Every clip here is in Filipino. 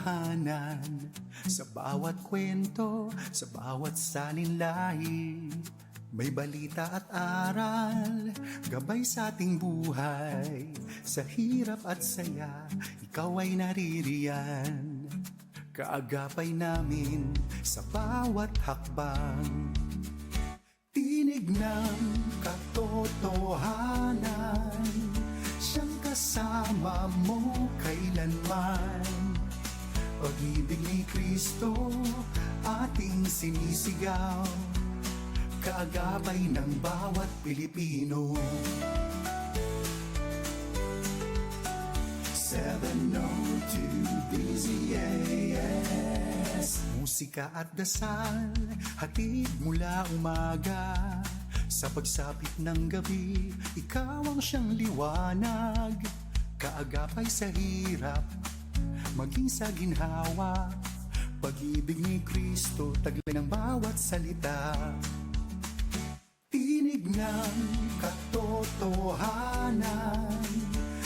katotohanan sa bawat kwento, sa bawat saninlahi. May balita at aral, gabay sa ating buhay. Sa hirap at saya, ikaw ay naririyan. Kaagapay namin sa bawat hakbang. Tinig ng katotohanan, siyang kasama mo kailanman. Pag-ibig ni Kristo, ating sinisigaw. Kaagapay ng bawat Pilipino. 702 DZAS. Musika at dasal, hatid mula umaga. Sa pagsapit ng gabi, ikaw ang siyang liwanag. Kaagapay sa hirap, maging sa ginhawa. Pag-ibig ni Kristo, taglay ng bawat salita. Tinig ng katotohanan,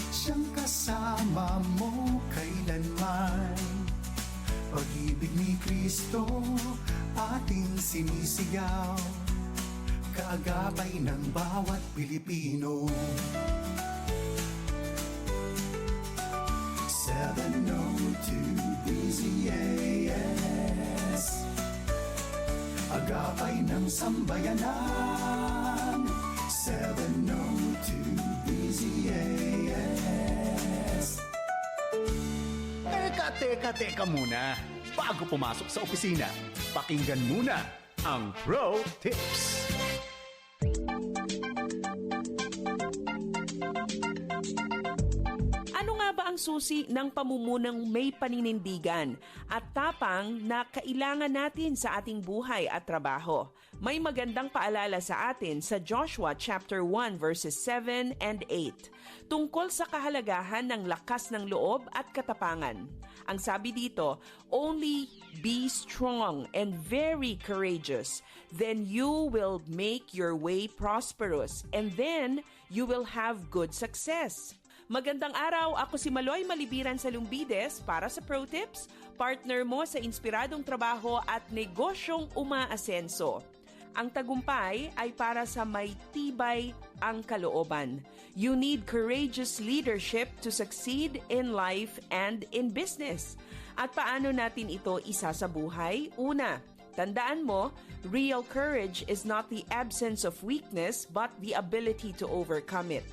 siyang kasama mo kailanman. Pag-ibig ni Kristo, ating sinisigaw. Kaagapay ng bawat Pilipino. 702 DZAS. Agapay ng sambayanan. 702 DZAS. Teka muna. Bago pumasok sa opisina, pakinggan muna ang Pro Tips. Ano nga ba ang susi ng pamumunang may paninindigan at tapang na kailangan natin sa ating buhay at trabaho? May magandang paalala sa atin sa Joshua chapter 1 verses 7 and 8 tungkol sa kahalagahan ng lakas ng loob at katapangan. Ang sabi dito, only be strong and very courageous, then you will make your way prosperous, and then you will have good success. Magandang araw, ako si Maloy Malibiran sa Lumbides para sa Pro Tips, partner mo sa inspiradong trabaho at negosyong umaasenso. Ang tagumpay ay para sa may tibay ang kalooban. You need courageous leadership to succeed in life and in business. At paano natin ito isa sa buhay? Una, tandaan mo, real courage is not the absence of weakness but the ability to overcome it.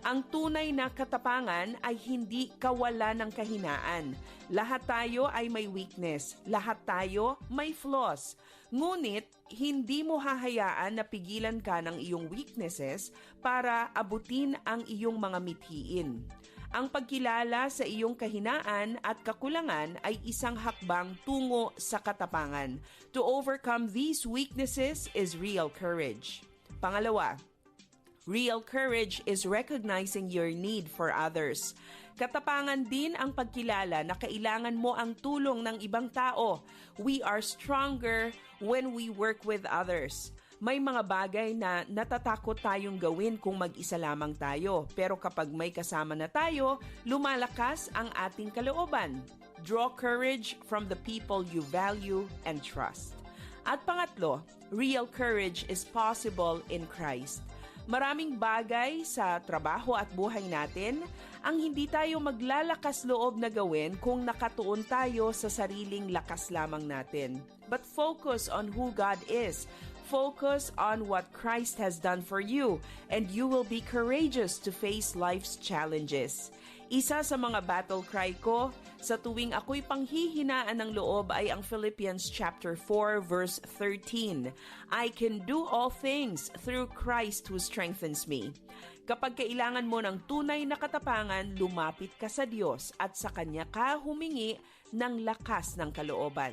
Ang tunay na katapangan ay hindi kawalan ng kahinaan. Lahat tayo ay may weakness. Lahat tayo may flaws. Ngunit, hindi mo hahayaan na pigilan ka ng iyong weaknesses para abutin ang iyong mga mithiin. Ang pagkilala sa iyong kahinaan at kakulangan ay isang hakbang tungo sa katapangan. To overcome these weaknesses is real courage. Pangalawa, real courage is recognizing your need for others. Katapangan din ang pagkilala na kailangan mo ang tulong ng ibang tao. We are stronger when we work with others. May mga bagay na natatakot tayong gawin kung mag-isa lamang tayo. Pero kapag may kasama na tayo, lumalakas ang ating kalooban. Draw courage from the people you value and trust. At pangatlo, real courage is possible in Christ. Maraming bagay sa trabaho at buhay natin ang hindi tayo maglalakas loob na gawin kung nakatuon tayo sa sariling lakas lamang natin. But focus on who God is. Focus on what Christ has done for you, and you will be courageous to face life's challenges. Isa sa mga battle cry ko sa tuwing ako'y panghihinaan ng loob ay ang Philippians chapter 4 verse 13. I can do all things through Christ who strengthens me. Kapag kailangan mo ng tunay na katapangan, lumapit ka sa Diyos at sa Kanya ka humingi ng lakas ng kalooban.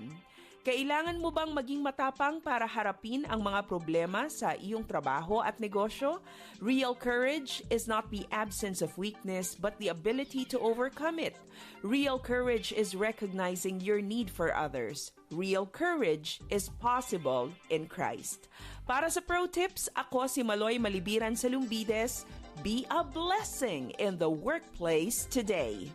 Kailangan mo bang maging matapang para harapin ang mga problema sa iyong trabaho at negosyo? Real courage is not the absence of weakness but the ability to overcome it. Real courage is recognizing your need for others. Real courage is possible in Christ. Para sa Pro Tips, ako si Maloy Malibiran sa Lumbides. Be a blessing in the workplace today.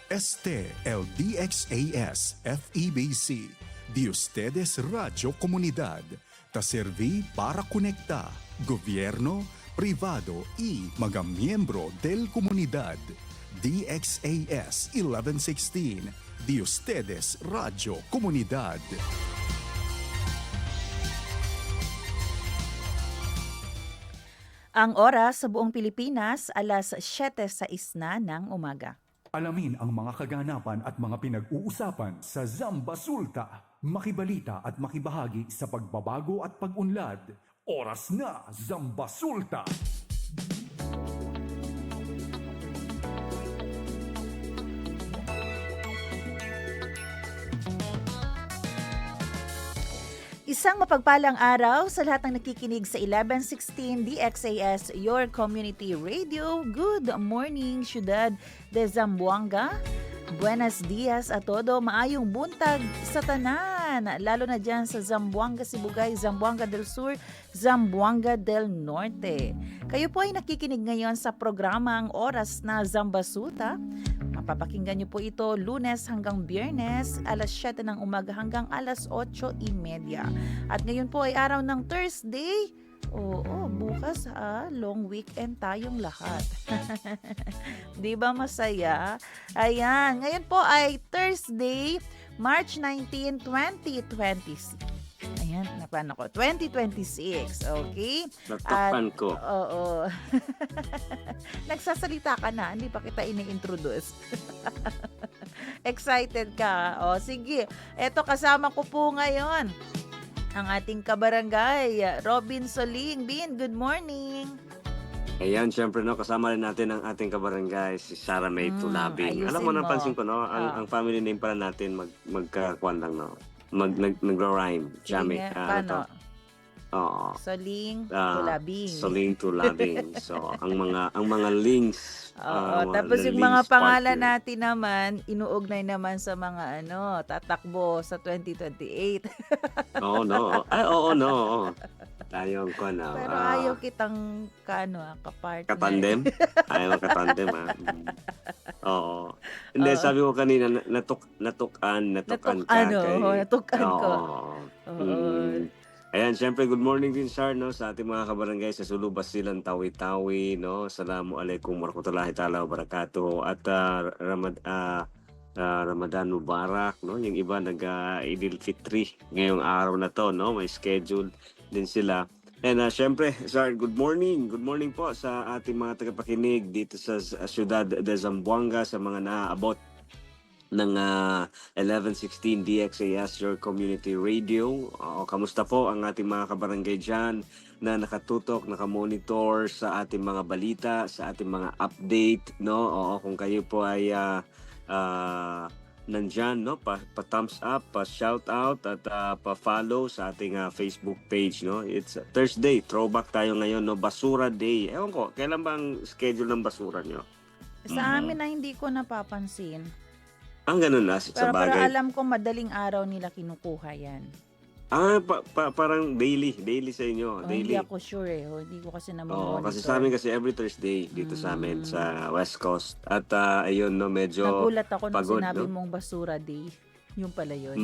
Este el DXAS FEBC, de ustedes Radio Comunidad, ta serví para conectar gobierno, privado y mga miyembro del comunidad. DXAS 1116, de ustedes Radio Comunidad. Ang oras sa buong Pilipinas, alas 7:06 na ng umaga. Alamin ang mga kaganapan at mga pinag-uusapan sa Zamba Sulta. Makibalita at makibahagi sa pagbabago at pag-unlad. Oras na, Zamba Sulta! Isang mapagpalang araw sa lahat ng nakikinig sa 1116 DXAS, your community radio. Good morning, Ciudad de Zamboanga. Buenos dias a todo. Maayong buntag sa tanan, lalo na dyan sa Zamboanga, Sibugay, Zamboanga del Sur, Zamboanga del Norte. Kayo po ay nakikinig ngayon sa programang Oras na Zambasuta. Mapapakinggan niyo po ito Lunes hanggang Biyernes, alas 7 ng umaga hanggang alas 8:30. At ngayon po ay araw ng Thursday. Oo, bukas long weekend tayong lahat. Di ba masaya? Ayan, ngayon po ay Thursday, March 19, 2026. Ayan, napan ako. 2026, okay? Natakpan ko. Oo. Nagsasalita ka na, hindi pa kita ini-introduce. Excited ka? O, sige. Eto, kasama ko po ngayon ang ating kabarangay, Robin Soling. Bin, good morning. Ayan, syempre no, kasama rin natin ang ating kabarangay, si Sarah May Tulabing. ayusin Alam mo, mo. napansin ko, no, ang family name pala natin magkakuan lang, no? Nagra-rhyme. Jami. Sige, paano? Oo. Soling, Ah, Tulabing. Soling Tulabing. So, ang mga links. Oo, mga tapos yung links mga pangalan partner. natin naman, inuugnay naman sa mga tatakbo sa 2028. Oo, no. Ay, oo, no. Oo. Tayong ko na. Pero ayaw kitang kapartner. Katandem? Ayaw katandem, ha? Oo. Hindi, Oo. sabi ko kanina, natukan ka Natukan ko. Oo. Oo. Ayan, syempre, good morning din, Sar, no, sa ating mga kabarangay sa Sulu, Basilan, Tawi-Tawi, no. Assalamualaikum warahmatullahi ta'ala wabarakatuh. At Ramadan Mubarak, no. Yung iba nag-Idil Fitri ngayong araw na to, no. May schedule din sila. And syempre, Sir, good morning. Good morning po sa ating mga tagapakinig dito sa Ciudad de Zamboanga, sa mga naaabot ng 1116 DXAS, your community radio. Kamusta po ang ating mga kabarangay dyan na nakatutok, nakamonitor sa ating mga balita, sa ating mga update, no? Oo, kung kayo po ay nandyan, no, pa-thumbs up, pa-shout out at pa-follow sa ating Facebook page, no. It's Thursday, throwback tayo ngayon, no, Basura Day. Ewan ko, kailan ba ang schedule ng basura nyo? Sa amin na hindi ko napapansin. Ang ganun na, sa Pero bagay. alam ko madaling araw nila kinukuha yan. Parang daily sa inyo, daily. Hindi ako sure hindi ko kasi Oo, namamonitor. kasi sa amin kasi every Thursday dito sa amin sa West Coast. At ayun, no, medyo Nagulat ako nung pagod, sinabi no? mong basura day. Yung pala yun.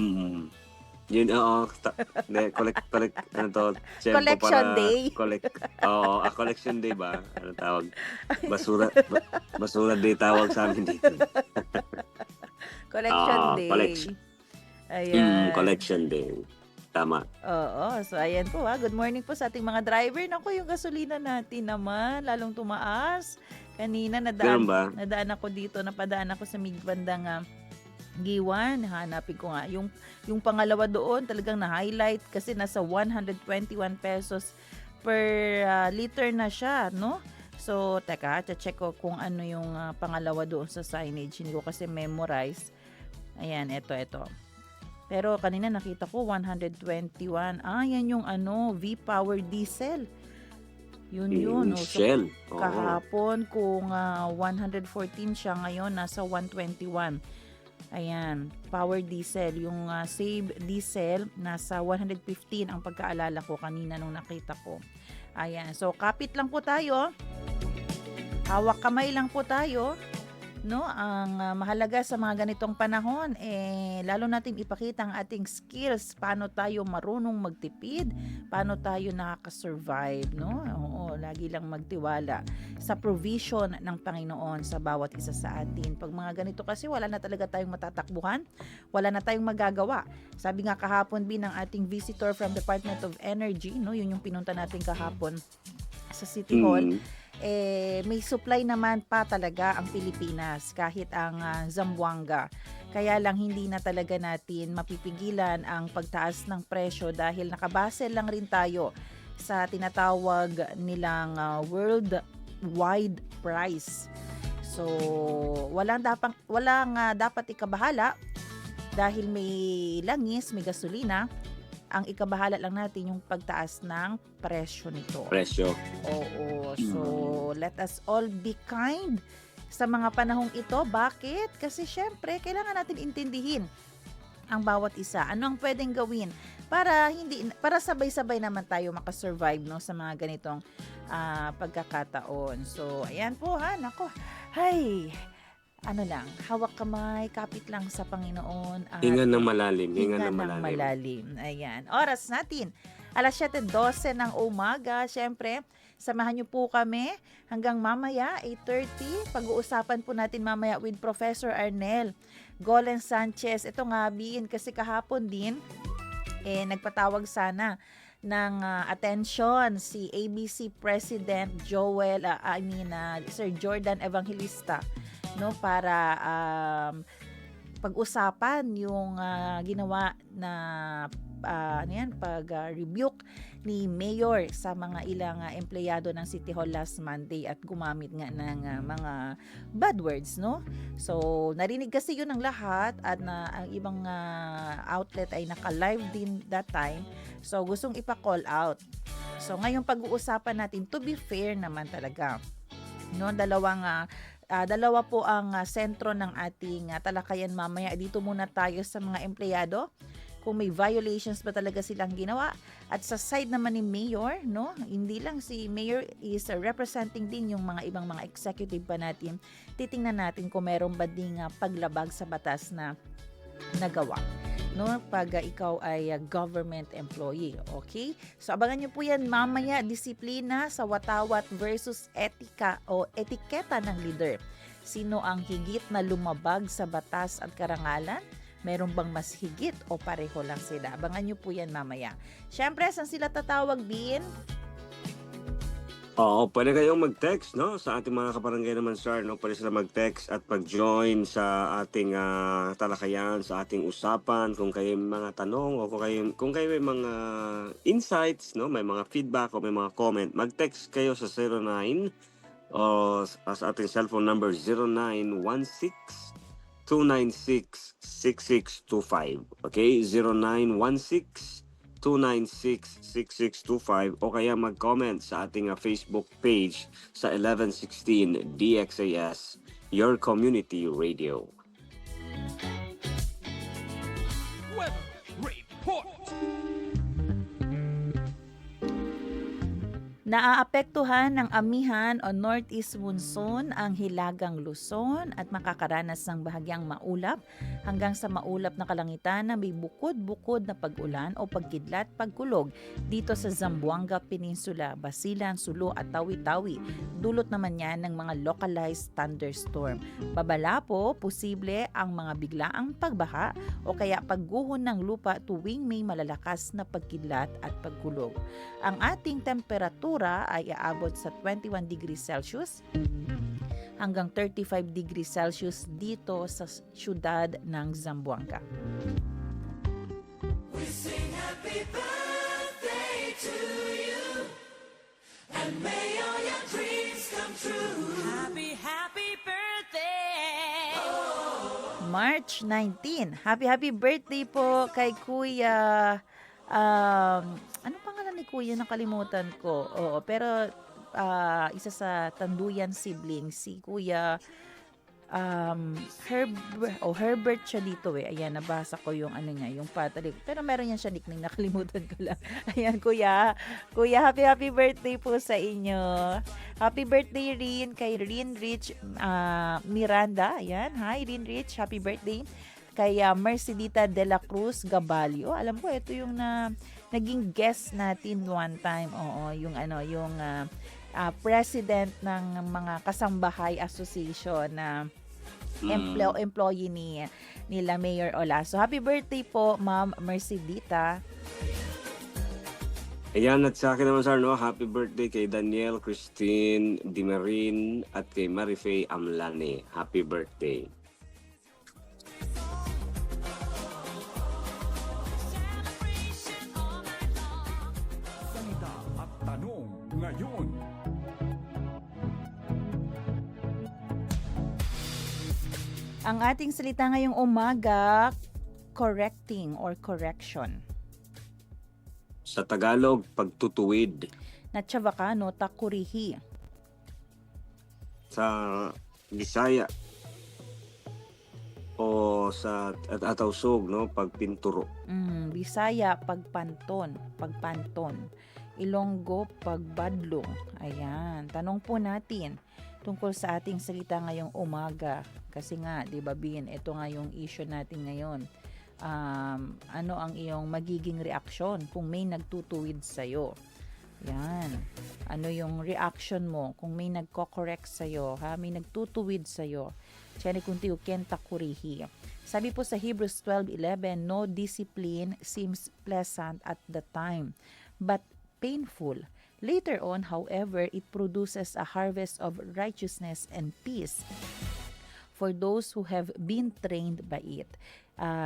Yun, oo. Collect, ano to? Tiyempo Collection para day. Oo, collection day ba? Ano tawag? Basura day tawag sa amin dito. Collection day. Ayan. Collection day. Tama. Oo. So, ayan po Good morning po sa ating mga driver. Naku, yung gasolina natin naman, lalong tumaas. Kanina, Meron ba? nadaan ako dito, napadaan ako sa bandang Giwan. Hanapin ko nga. Yung pangalawa doon, talagang na-highlight kasi nasa 121 pesos per liter na siya, no? So, teka, check ko kung ano yung pangalawa doon sa signage. Hindi ko kasi memorize. Ayan, ito. Pero kanina nakita ko 121. Yan yung V-Power diesel. Yun. So, Shell. Oo. kahapon kung 114 siya, ngayon nasa 121. Ayan, power diesel. Yung Save diesel, nasa 115 ang pagkaalala ko kanina nung nakita ko. Ayan, so kapit lang po tayo. Hawak kamay lang po tayo. no, ang mahalaga sa mga ganitong panahon, lalo natin ipakita ang ating skills, paano tayo marunong magtipid, paano tayo nakaka-survive, no? Oo, lagi lang magtiwala sa provision ng Panginoon sa bawat isa sa atin. Pag mga ganito kasi, wala na talaga tayong matatakbuhan, wala na tayong magagawa. Sabi nga kahapon ng ating visitor from Department of Energy, no, yun yung pinunta natin kahapon sa City Hall, may supply naman pa talaga ang Pilipinas kahit ang Zamboanga. Kaya lang hindi na talaga natin mapipigilan ang pagtaas ng presyo dahil nakabase lang rin tayo sa tinatawag nilang worldwide price. So, walang dapat ikabahala dahil may langis, may gasolina. Ang ikabahala lang natin yung pagtaas ng presyo nito. Presyo. Oo. So, let us all be kind sa mga panahong ito. Bakit? Kasi syempre, kailangan natin intindihin ang bawat isa. Ano ang pwedeng gawin para sabay-sabay naman tayo makasurvive, no, sa mga ganitong pagkakataon. So, ayan po ha. Nako. Hay, hawak kamay, kapit lang sa Panginoon. Hinga ng malalim. Hinga ng malalim. Ayan. Oras natin, 7:12 ng umaga. Siyempre, samahan niyo po kami hanggang mamaya, 8:30. Pag-uusapan po natin mamaya with Professor Arnel Golen Sanchez. Ito nga, kasi kahapon din, nagpatawag sana ng attention si ABC President Sir Jordan Evangelista, no, para pag-usapan yung ginawa na pag-rebuke ni Mayor sa mga ilang empleyado ng City Hall last Monday at gumamit nga ng mga bad words, no? So, narinig kasi yun ng lahat at ang ibang outlet ay naka-live din that time. So, gustong ipa-call out. So, ngayong pag-uusapan natin, to be fair naman talaga, no? Dalawa po ang sentro ng ating talakayan mamaya. Dito muna tayo sa mga empleyado, kung may violations ba talaga silang ginawa. At sa side naman ni Mayor, no, hindi lang si Mayor is representing din yung mga ibang mga executive pa natin. Titingnan natin kung meron ba ding paglabag sa batas na nagawa, no, pag ikaw ay government employee. Okay? So abangan niyo po yan mamaya, disiplina sa watawat versus etika o etiketa ng leader. Sino ang higit na lumabag sa batas at karangalan? Meron bang mas higit o pareho lang sila? Abangan niyo po yan mamaya. Siyempre, saan sila tatawag, Bin? Oo, pwede kayong mag-text, no? Sa ating mga kabarangay naman, sir, no? Pwede sila mag-text at mag-join sa ating talakayan, sa ating usapan. Kung kayo may mga tanong o kung kayo may mga insights, no? May mga feedback o may mga comment, mag-text kayo sa 09 o sa ating cellphone number 0916-296-6625. Okay? 0916-296-6625 o kaya mag-comment sa ating Facebook page sa 1116 DXAS, Your Community Radio. Weather report. Naaapektuhan ng amihan o northeast monsoon ang Hilagang Luzon at makakaranas ng bahagyang maulap hanggang sa maulap na kalangitan na may bukod-bukod na pag-ulan o pagkidlat pagkulog dito sa Zamboanga Peninsula, Basilan, Sulu at Tawi-Tawi. Dulot naman yan ng mga localized thunderstorm. Babala po, posible ang mga biglaang pagbaha o kaya pagguhon ng lupa tuwing may malalakas na pagkidlat at pagkulog. Ang ating temperatura ay aabot sa 21 degrees Celsius hanggang 35 degrees Celsius dito sa siyudad ng Zamboanga. We sing happy birthday to you, and may all your dreams come true. Happy, happy birthday. March 19. Happy birthday po kay Kuya ano pangalan ni Kuya? Nakalimutan ko. Oo, pero isa sa Tanduyan siblings, si Kuya Herbert siya dito eh. Ayan, nabasa ko yung ano niya, yung patalik. Pero meron yan siya nickname, nakalimutan ko lang. Ayan, kuya. Kuya, happy birthday po sa inyo. Happy birthday rin kay Rin Rich Miranda. Ayan, hi Rin Rich, happy birthday. Kay Mercedita de la Cruz Gabalio. Alam ko, ito yung naging guest natin one time. Oo, yung president ng mga Kasambahay Association na employee nila Mayor Olaso. Happy birthday po, Ma'am Mercedita. Ayan, at sa akin naman, sir, no, happy birthday kay Daniel, Christine, Dimarin, at kay Marifay Amlane. Happy birthday. Salita at tanong ngayon. Ang ating salita ngayong umaga, correcting or correction. Sa Tagalog, pagtutuwid. Natsavaka no takurihi. Sa Bisaya o sa Atausog, no, pagpinturo. Bisaya, pagpanton. Ilonggo, pagbadlong. Ayan. Tanong po natin tungkol sa ating salita ngayong umaga. Kasi nga, di ba Bin, ito nga yung issue natin ngayon. Ano ang iyong magiging reaksyon kung may nagtutuwid sa'yo? Yan. Ano yung reaction mo kung may nagko-correct sa'yo, ha? May nagtutuwid sa'yo. Chani kunti ukenta kurihi. Sabi po sa Hebrews 12:11, no discipline seems pleasant at the time, but painful. Later on, however, it produces a harvest of righteousness and peace for those who have been trained by it.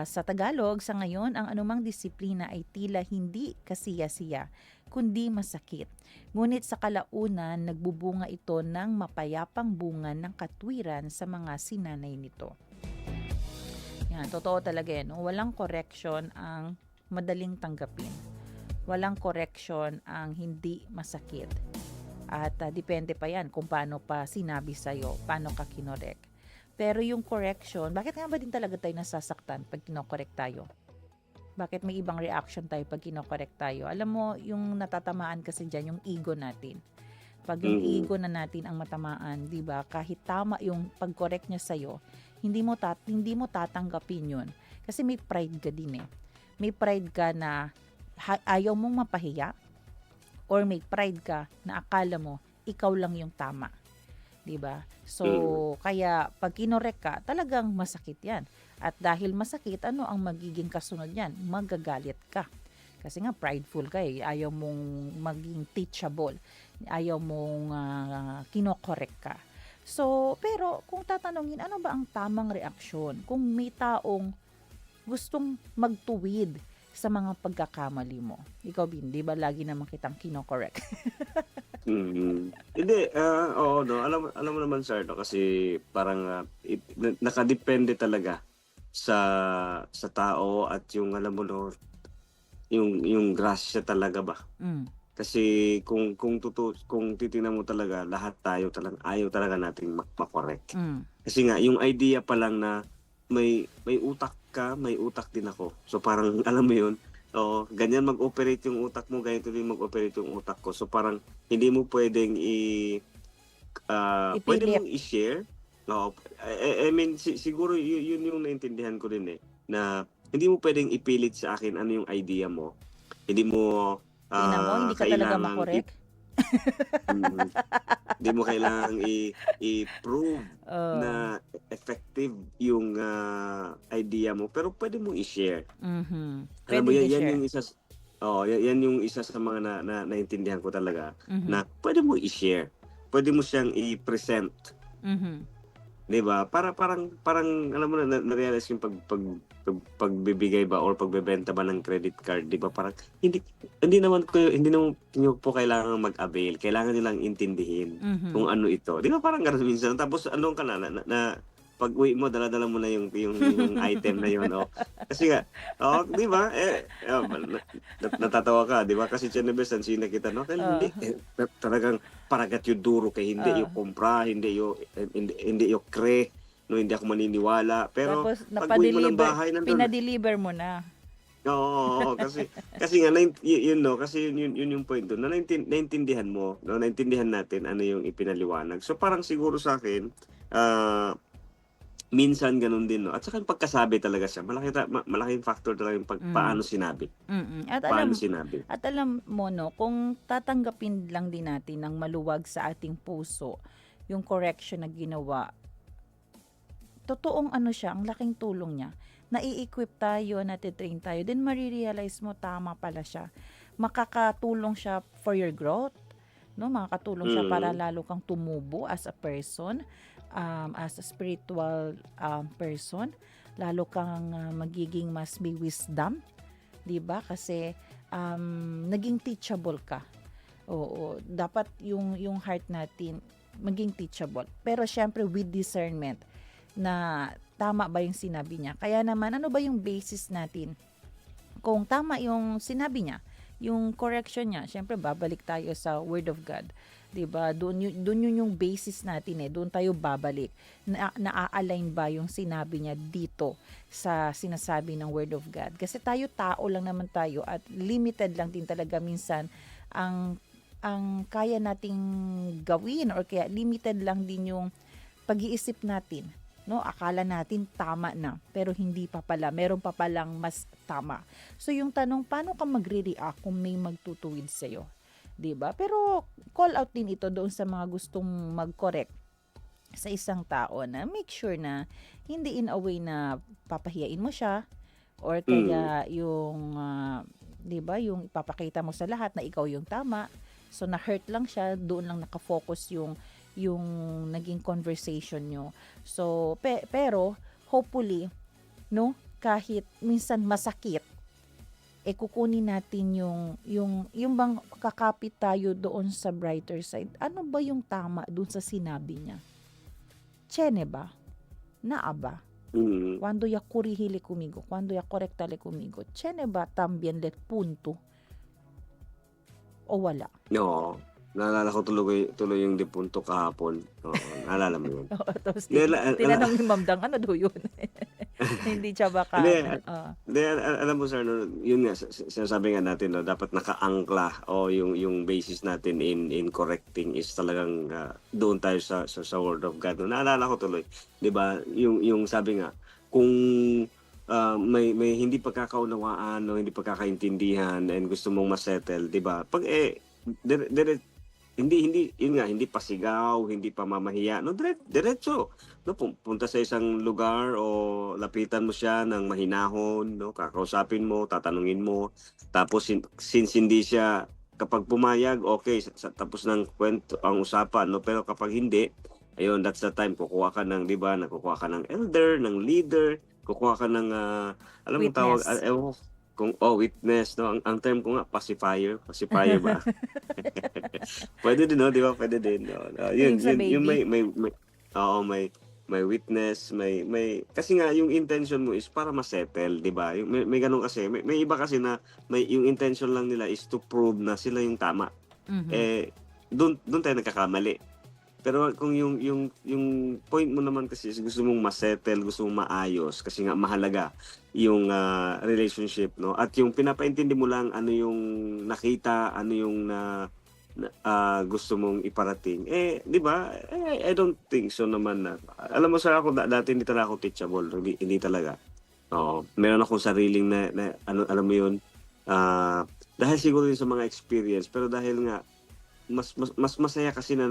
Sa Tagalog, sa ngayon, ang anumang disiplina ay tila hindi kasiya-siya, kundi masakit. Ngunit sa kalaunan, nagbubunga ito ng mapayapang bunga ng katwiran sa mga sinanay nito. Yan, totoo talaga yan. Walang correction ang madaling tanggapin. Walang correction ang hindi masakit. At depende pa yan kung paano pa sinabi sa'yo, paano ka kinorek. Pero yung correction, bakit nga ba din talaga tayo nasasaktan pag kinokorek tayo? Bakit may ibang reaction tayo pag kinokorek tayo? Alam mo, yung natatamaan kasi dyan, yung ego natin. Pag yung ego na natin ang matamaan, di ba? Kahit tama yung pag-correct niya sa'yo, hindi mo tatanggapin yun. Kasi may pride ka din eh. May pride ka na ayaw mong mapahiya, or may pride ka na akala mo ikaw lang yung tama. 'Di ba? So, kaya pag kinorek ka, talagang masakit 'yan. At dahil masakit, ano ang magiging kasunod niyan? Magagalit ka. Kasi nga prideful ka eh. Ayaw mong maging teachable. Ayaw mong kinokorek ka. So, pero kung tatanungin, ano ba ang tamang reaksyon kung may taong gustong magtuwid sa mga pagkakamali mo? Ikaw, Bin, di ba lagi naman kitang kinokorek? Hindi, oo, no. Alam mo naman, sir, no, kasi parang nakadepende talaga sa tao at yung, alam mo, no, yung grasya talaga ba. Kasi kung titingnan mo talaga, lahat tayo talagang ayaw talaga nating makorek. Kasi nga yung idea pa lang na may utak ka, may utak din ako. So parang alam mo yun, ganyan mag-operate yung utak mo, ganito din mag-operate yung utak ko. So parang hindi mo pwedeng pwede mong i-share. No, I mean siguro yun yung naintindihan ko din eh, na hindi mo pwedeng ipilit sa akin ano yung idea mo. Hindi mo hindi ka talaga makorek. Hindi mo kailangang i-prove na effective yung idea mo, pero pwede mo i-share. Alam mo, yan yung isa yan yung isa sa mga naintindihan ko talaga, na pwede mo i-share. Pwede mo siyang i-present. 'Di ba? Parang alam mo na-realize yung pagbibigay ba or pagbebenta ba ng credit card, 'di ba? Parang hindi naman niyo po kailangan mag-avail. Kailangan niyo lang intindihin kung ano ito. 'Di ba? Parang gano'n minsan. Tapos ano ka na pag-uwi mo, dala-dala mo na yung item na yun. Kasi nga, 'di ba? Natatawa ka, 'di ba? Kasi Chenebes, sina kita, no? Kaya hindi, talagang paragat yung duro kay hindi yung kumpra, hindi yung kre, no, hindi ako maniniwala. Pero Tapos pag-uwi mo ng bahay, nandun. pinadeliver mo na. Oo, kasi nga yun, no, kasi yun yung point doon. Na naintindihan mo, no, naintindihan natin ano yung ipinaliwanag. So parang siguro sa akin, minsan ganun din, no. At saka yung pagkasabi talaga siya. Malaking factor talaga yung paano sinabi. Mm. Paano sinabi. At alam mo, no, kung tatanggapin lang din natin ng maluwag sa ating puso yung correction na ginawa, totoong ano siya, ang laking tulong niya. Nai-equip tayo, natitrain tayo, then marirealize mo tama pala siya. Makakatulong siya for your growth, no? Makakatulong siya para lalo kang tumubo as a person, as a spiritual person, lalo kang magiging mas may wisdom, 'di ba? Kasi naging teachable ka. Oo, dapat yung heart natin maging teachable. Pero syempre with discernment na tama ba yung sinabi niya. Kaya naman, ano ba yung basis natin? Kung tama yung sinabi niya, yung correction niya, syempre babalik tayo sa Word of God. 'Di ba? Doon yun yung basis natin eh. Doon tayo babalik. Na-align ba yung sinabi niya dito sa sinasabi ng Word of God? Kasi tayo tao lang naman tayo at limited lang din talaga minsan ang kaya nating gawin or kaya limited lang din yung pag-iisip natin. No, akala natin tama na, pero hindi pa pala. Meron pa palang mas tama. So yung tanong, paano ka magre-react kung may magtutuwid sa iyo? 'Di ba? Pero call out din ito doon sa mga gustong mag-correct sa isang tao na make sure na hindi in a way na papahiyain mo siya or kaya yung 'di ba, yung ipapakita mo sa lahat na ikaw yung tama. So na-hurt lang siya, doon lang nakafocus yung naging conversation nyo. So, pero, hopefully, no, kahit minsan masakit, kukunin natin yung bang kakapit tayo doon sa brighter side. Ano ba yung tama doon sa sinabi niya? Tiene ba? Naa ba? Cuando ya corrigile conmigo, cuando ya correctale conmigo, tiene ba también le punto? O wala? Oo. Naalala ko tuloy yung dipunto kahapon. Oo, naalala mo yun. Oo, tapos Hindi, tinanong ni Ma'am Dang, ano daw yun? Hindi siya baka. Hindi, alam mo sir, no, yun nga, sinasabi nga natin, no, dapat nakaangkla o yung basis natin in correcting is talagang doon tayo sa Word of God. No? Naalala ko tuloy, di ba, yung sabi nga, kung may hindi pagkakaunawaan o hindi pagkakaintindihan and gusto mong masettle, di ba, pag hindi yun nga, hindi pasigaw, hindi pamamahiya, no, diretso, no, punta sa isang lugar o lapitan mo siya ng mahinahon, no, kakausapin mo, tatanungin mo, tapos since hindi siya, kapag pumayag, okay, tapos ng kwento ang usapan, no, pero kapag hindi, ayun, that's the time kukuha ka ng, di ba, kukuha ka ng elder, ng leader, kukuha ka ng alam mo tawag, witness, no, ang term ko nga pacifier ba? Pwede din, no, di ba? Pwede din, no. Yun yung may witness, may kasi nga yung intention mo is para ma-settle, di ba? May ganun kasi, may iba kasi na yung intention lang nila is to prove na sila yung tama. Doon tayo nagkakamali. Pero kung yung point mo naman kasi is gusto mong ma-settle, gusto mong maayos kasi nga mahalaga yung relationship, no? At yung pinapaintindi mo lang ano yung nakita, ano yung gusto mong iparating. Di ba? I don't think so naman na. Alam mo sir, ako dati hindi talaga ako teachable, hindi talaga. Oo. Meron akong sariling na alam mo yun, dahil siguro din sa mga experience, pero dahil nga mas masaya kasi na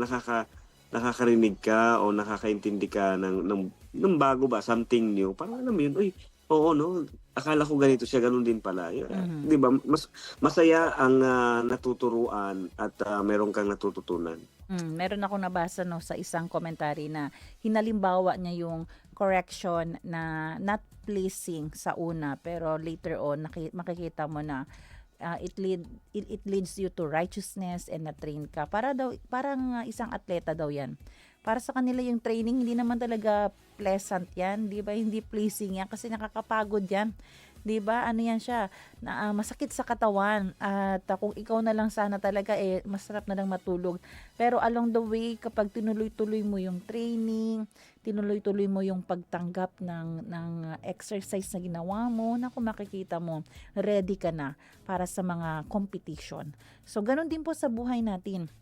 nakakarinig ka o nakakaintindi ka ng bago ba, something new. Parang alam mo yun, oo, no, akala ko ganito siya, ganun din pala. Di ba? Masaya ang natuturuan at meron kang natututunan. Meron ako nabasa no sa isang commentary na hinalimbawa niya yung correction na not pleasing sa una, pero later on makikita mo na it leads you to righteousness and na-train ka. Parang isang atleta daw yan. Para sa kanila yung training, hindi naman talaga pleasant yan. Di ba? Hindi pleasing yan kasi nakakapagod yan. 'Di ba? Ano yan siya, na, masakit sa katawan at kung ikaw na lang sana talaga masarap na lang matulog. Pero along the way kapag tinuloy-tuloy mo yung training, tinuloy-tuloy mo yung pagtanggap ng exercise na ginawa mo, naku makikita mo ready ka na para sa mga competition. So ganun din po sa buhay natin.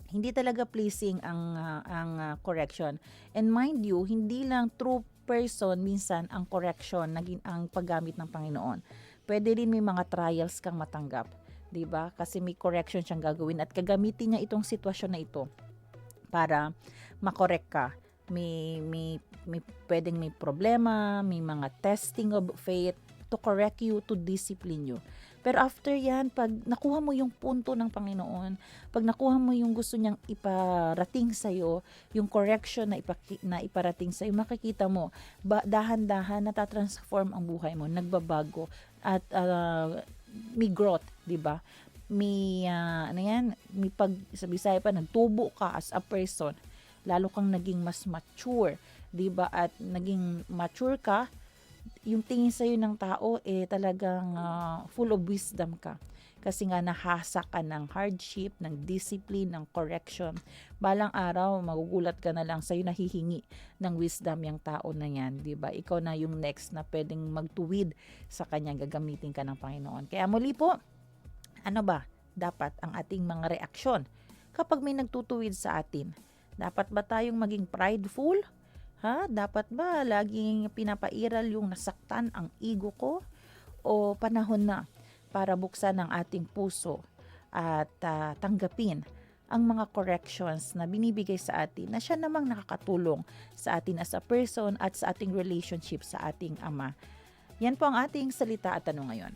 Hindi talaga pleasing ang correction. And mind you, hindi lang true person minsan ang correction naging ang paggamit ng Panginoon. Pwede rin may mga trials kang matanggap, 'di ba? Kasi may correction siyang gagawin at gagamitin niya itong sitwasyon na ito para makorek ka. May pwedeng may problema, may mga testing of faith to correct you, to discipline you. Pero after yan, pag nakuha mo yung punto ng Panginoon, pag nakuha mo yung gusto niyang iparating sa'yo, yung correction na iparating sa'yo, makikita mo, dahan-dahan natatransform ang buhay mo, nagbabago, at may growth, di ba? May, may sa Bisaya pa, nagtubo ka as a person, lalo kang naging mas mature, di ba? At naging mature ka, yung tingin sa'yo ng tao talagang full of wisdom ka. Kasi nga nahasa ka ng hardship, ng discipline, ng correction. Balang araw, magugulat ka na lang sa'yo nahihingi ng wisdom yung tao na yan. Diba? Ikaw na yung next na pwedeng magtuwid sa kanya, gagamitin ka ng Panginoon. Kaya muli po, ano ba dapat ang ating mga reaksyon kapag may nagtutuwid sa atin? Dapat ba tayong maging prideful? Dapat ba laging pinapairal yung nasaktan ang ego ko? O panahon na para buksan ang ating puso at tanggapin ang mga corrections na binibigay sa atin na siya namang nakakatulong sa atin as a person at sa ating relationship sa ating Ama. Yan po ang ating salita at tanong ngayon.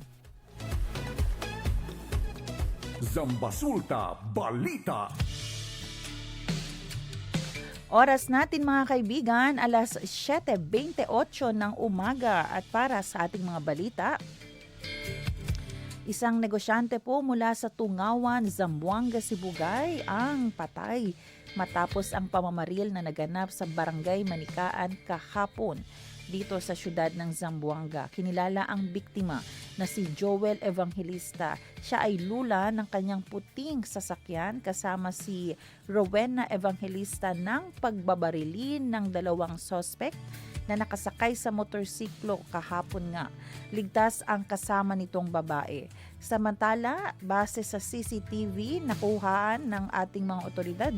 Zambasulta Balita. Oras natin mga kaibigan, alas 7:28 ng umaga at para sa ating mga balita. Isang negosyante po mula sa Tungawan, Zamboanga, Sibugay ang patay matapos ang pamamaril na naganap sa Barangay Manikaan kahapon dito sa syudad ng Zamboanga. Kinilala ang biktima na si Joel Evangelista. Siya ay lula ng kanyang puting sasakyan kasama si Rowena Evangelista ng pagbabarilin ng dalawang suspect na nakasakay sa motorsiklo kahapon nga. Ligtas ang kasama nitong babae. Samantala, base sa CCTV, nakuhaan ng ating mga otoridad,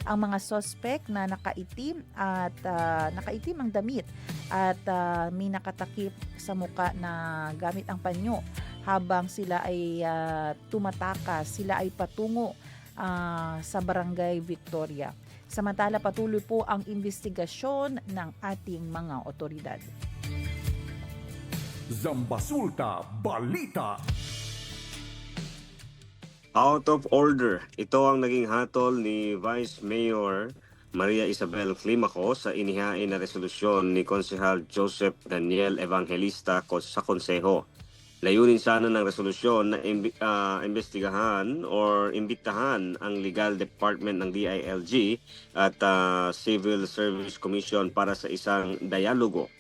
ang mga suspect na nakaitim at nakaitim ang damit at may nakatakip sa muka na gamit ang panyo habang sila ay tumatakas, sila ay patungo sa Barangay Victoria. Samantala, patuloy po ang investigasyon ng ating mga otoridad. Zambasulta Balita. Out of order. Ito ang naging hatol ni Vice Mayor Maria Isabel Climaco sa inihain na resolusyon ni Konsehal Joseph Daniel Evangelista sa Konseho. Layunin sana ng resolusyon na imbestigahan or imbitahan ang Legal Department ng DILG at Civil Service Commission para sa isang dialogo.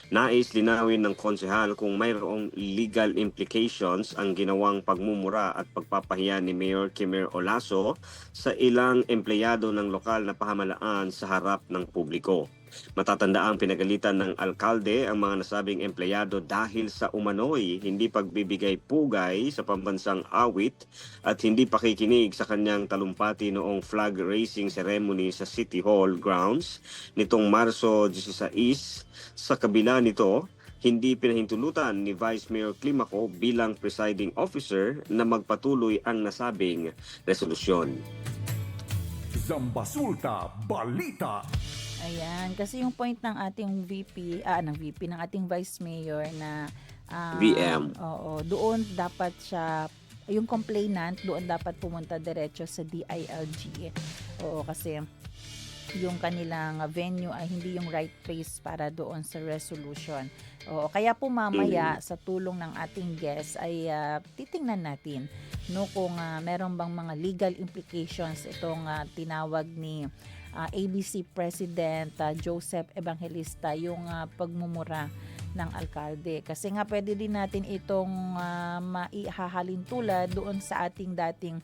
Nais linawin ng konsehal kung mayroong legal implications ang ginawang pagmumura at pagpapahiya ni Mayor Kimer Olaso sa ilang empleyado ng lokal na pamahalaan sa harap ng publiko. Matatandaang pinagalitan ng alkalde ang mga nasabing empleyado dahil sa umano'y hindi pagbibigay pugay sa pambansang awit at hindi pakikinig sa kanyang talumpati noong flag raising ceremony sa City Hall grounds nitong Marso 16. Sa kabila nito, hindi pinahintulutan ni Vice Mayor Climaco bilang presiding officer na magpatuloy ang nasabing resolusyon. Zambasulta Balita. Ayan, kasi yung point ng ating ng ating Vice Mayor na VM. Oo, doon dapat siya, yung complainant, doon dapat pumunta diretso sa DILG. Oo, kasi yung kanilang venue ay hindi yung right place para doon sa resolution. Oo, kaya po mamaya sa tulong ng ating guest ay titingnan natin kung meron bang mga legal implications itong tinawag ni ABC President Joseph Evangelista, yung pagmumura ng alkalde. Kasi nga pwede din natin itong maihahalin tulad doon sa ating dating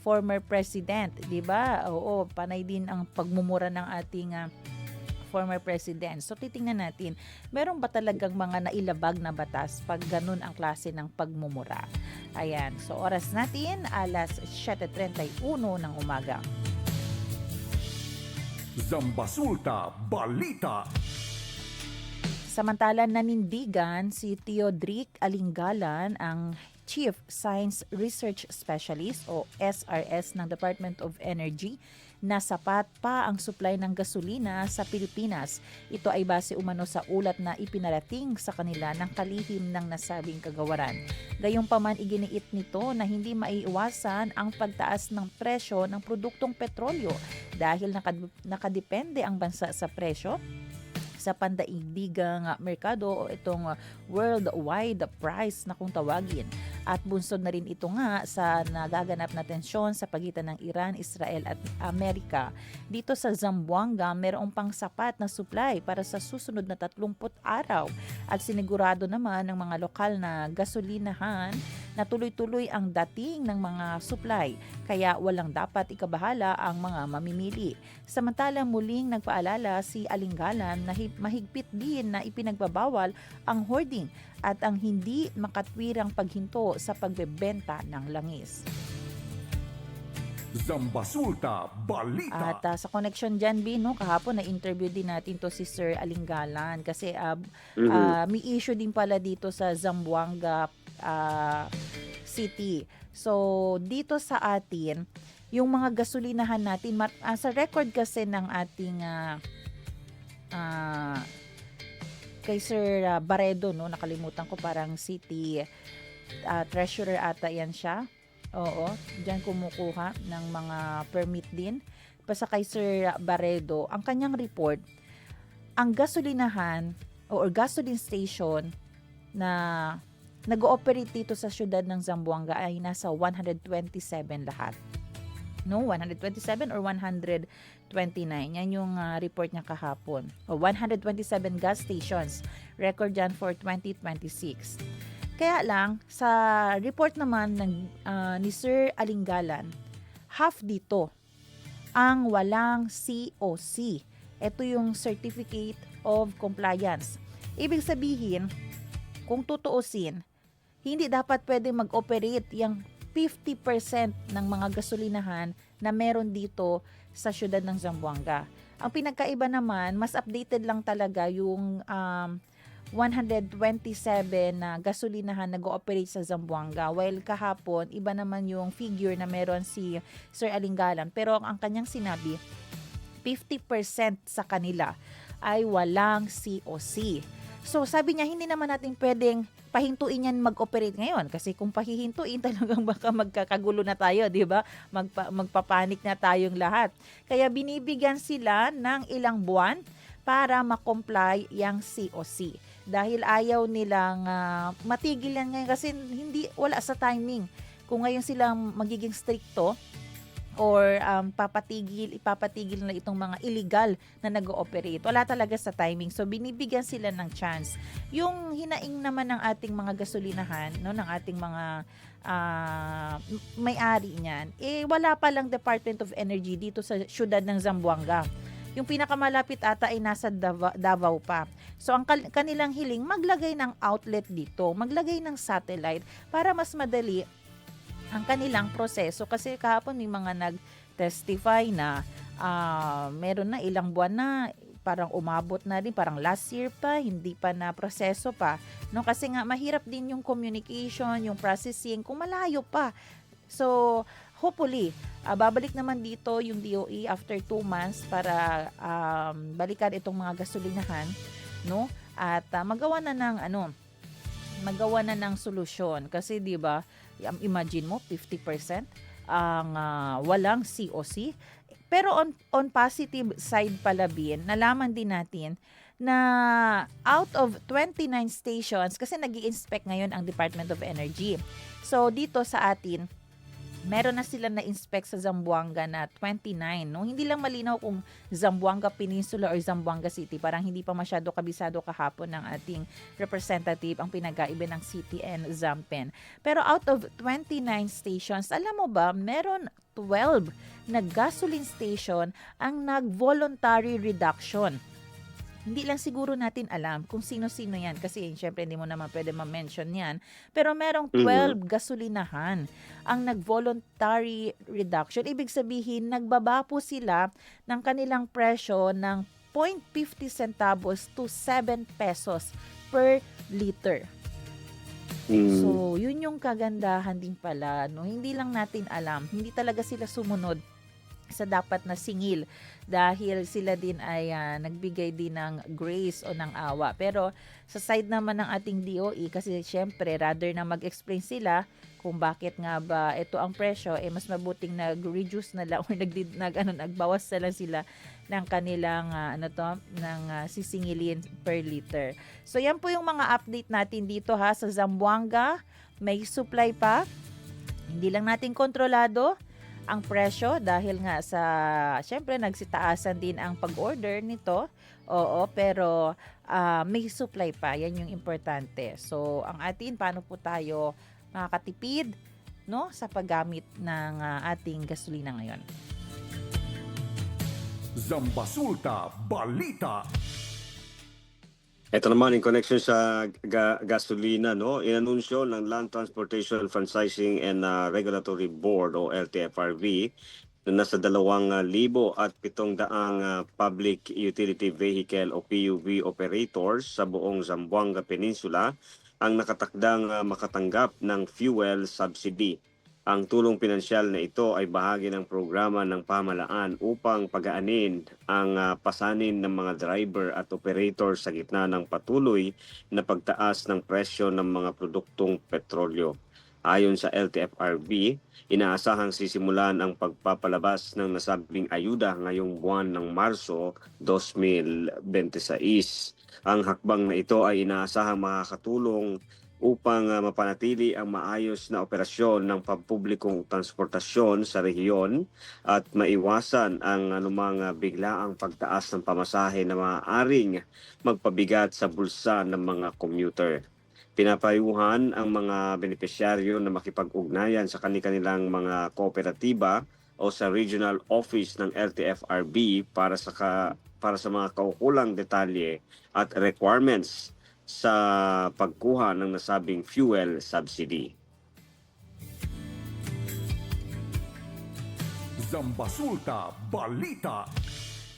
former president, 'di ba? Oo, panay din ang pagmumura ng ating former president. So titingnan natin, meron ba talagang mga nailabag na batas pag ganun ang klase ng pagmumura? Ayan, so oras natin, alas 7:31 ng umaga. Zambasulta Balita. Samantala nanindigan si Teodric Alinggalan, ang Chief Science Research Specialist o SRS ng Department of Energy, na sapat pa ang supply ng gasolina sa Pilipinas. Ito ay base umano sa ulat na ipinarating sa kanila ng kalihim ng nasabing kagawaran. Gayunpaman, iginiit nito na hindi maiiwasan ang pagtaas ng presyo ng produktong petrolyo dahil nakadepende ang bansa sa presyo sa pandaigdigang merkado o itong worldwide price na kung tawagin. At bunsod na rin ito nga sa nagaganap na tensyon sa pagitan ng Iran, Israel at Amerika. Dito sa Zamboanga, mayroong pang sapat na supply para sa susunod na 30 araw at sinigurado naman ng mga lokal na gasolinahan na tuloy-tuloy ang dating ng mga supply, kaya walang dapat ikabahala ang mga mamimili. Samantala, muling nagpaalala si Alinggalan na mahigpit din na ipinagbabawal ang hoarding at ang hindi makatwirang paghinto sa pagbebenta ng langis. Zambasulta Balita. At sa connection dyan, no, kahapon na-interview din natin to si Sir Alinggalan kasi may issue din pala dito sa Zamboanga City. So, dito sa atin, yung mga gasolinahan natin, sa record kasi ng ating kay Sir Baredo, no, nakalimutan ko, parang city treasurer ata yan siya. Oo, diyan kumukuha ng mga permit din. Basta kay Sir Baredo, ang kanyang report, ang gasolinahan o gasoline station na nag-ooperate dito sa syudad ng Zamboanga ay nasa 127 lahat. No, 127 or 129. Yan yung report niya kahapon. 127 gas stations. Record yan for 2026. Kaya lang, sa report naman ni Sir Alinggalan, half dito ang walang COC. Ito yung Certificate of Compliance. Ibig sabihin, kung tutuusin, hindi dapat pwede mag-operate yung 50% ng mga gasolinahan na meron dito sa syudad ng Zamboanga. Ang pinagkaiba naman, mas updated lang talaga yung 127 na gasolinahan nag-ooperate sa Zamboanga. While kahapon, iba naman yung figure na meron si Sir Alinggalan. Pero ang kanyang sinabi, 50% sa kanila ay walang COC. So sabi niya, hindi naman natin pwedeng pahintuin yan mag-operate ngayon. Kasi kung pahihintuin, talagang baka magkakagulo na tayo, di ba? Magpapanik na tayong lahat. Kaya binibigyan sila ng ilang buwan para makomply yung COC. Dahil ayaw nilang matigil yan ngayon kasi wala sa timing. Kung ngayon silang magiging stricto or ipapatigil na itong mga illegal na nag-ooperate. Wala talaga sa timing. So, binibigyan sila ng chance. Yung hinaing naman ng ating mga gasolinahan, no, ng ating mga may-ari niyan, wala pa lang Department of Energy dito sa syudad ng Zamboanga. Yung pinakamalapit ata ay nasa Davao pa. So, ang kanilang hiling, maglagay ng outlet dito, maglagay ng satellite para mas madali ang kanilang proseso. Kasi kahapon may mga nag-testify na meron na ilang buwan na, parang umabot na din, parang last year pa, hindi pa na proseso pa. No? Kasi nga mahirap din yung communication, yung processing, kung malayo pa. So, hopefully, babalik naman dito yung DOE after 2 months para balikan itong mga gasolinahan, no? At magawa na ng solusyon kasi 'di ba? Imagine mo 50% ang walang COC. Pero on positive side pala, nalaman din natin na out of 29 stations, kasi nag-i-inspect ngayon ang Department of Energy. So dito sa atin, meron na sila na-inspect sa Zamboanga na 29. No? Hindi lang malinaw kung Zamboanga Peninsula or Zamboanga City. Parang hindi pa masyado kabisado kahapon ng ating representative ang pinag-aiba ng CTN Zampen. Pero out of 29 stations, alam mo ba, meron 12 na gasoline station ang nag-voluntary reduction. Hindi lang siguro natin alam kung sino-sino yan kasi syempre hindi mo naman pwede ma-mention yan. Pero merong 12 gasolinahan ang nag-voluntary reduction. Ibig sabihin, nagbaba po sila ng kanilang presyo ng 0.50 centavos to 7 pesos per liter. So, yun yung kagandahan din pala. No? Hindi lang natin alam. Hindi talaga sila sumunod sa dapat na singil dahil sila din ay nagbigay din ng grace o ng awa. Pero sa side naman ng ating DOE, kasi syempre rather na mag-explain sila kung bakit nga ba ito ang presyo, mas mabuting nag-reduce na lang or nagbawas na lang sila ng kanilang sisingilin per liter. So yan po yung mga update natin dito sa Zamboanga. May supply pa. Hindi lang natin kontrolado ang presyo dahil nga sa syempre nagsitaasan din ang pag-order nito. Oo, pero may supply pa. Yan yung importante. So, ang atin, paano po tayo makakatipid sa paggamit ng ating gasolina ngayon? Zambasulta Balita. Ito naman in connection sa gasolina, inanunsyo ng Land Transportation Franchising and Regulatory Board o LTFRB na nasa 2,700 public utility vehicle o PUV operators sa buong Zamboanga Peninsula ang nakatakdang makatanggap ng fuel subsidy. Ang tulong pinansyal na ito ay bahagi ng programa ng pamahalaan upang pagaanin ang pasanin ng mga driver at operator sa gitna ng patuloy na pagtaas ng presyo ng mga produktong petrolyo. Ayon sa LTFRB, inaasahang sisimulan ang pagpapalabas ng nasabing ayuda ngayong buwan ng Marso 2026. Ang hakbang na ito ay inaasahang makakatulong upang mapanatili ang maayos na operasyon ng pampublikong transportasyon sa rehiyon at maiwasan ang anumang biglaang pagtaas ng pamasahe na maaaring magpabigat sa bulsa ng mga commuter. Pinapayuhan ang mga benepisyaryo na makipag-ugnayan sa kanilang mga kooperatiba o sa regional office ng LTFRB para sa mga kaukulang detalye at requirements sa pagkuha ng nasabing fuel subsidy. Zambasulta Balita.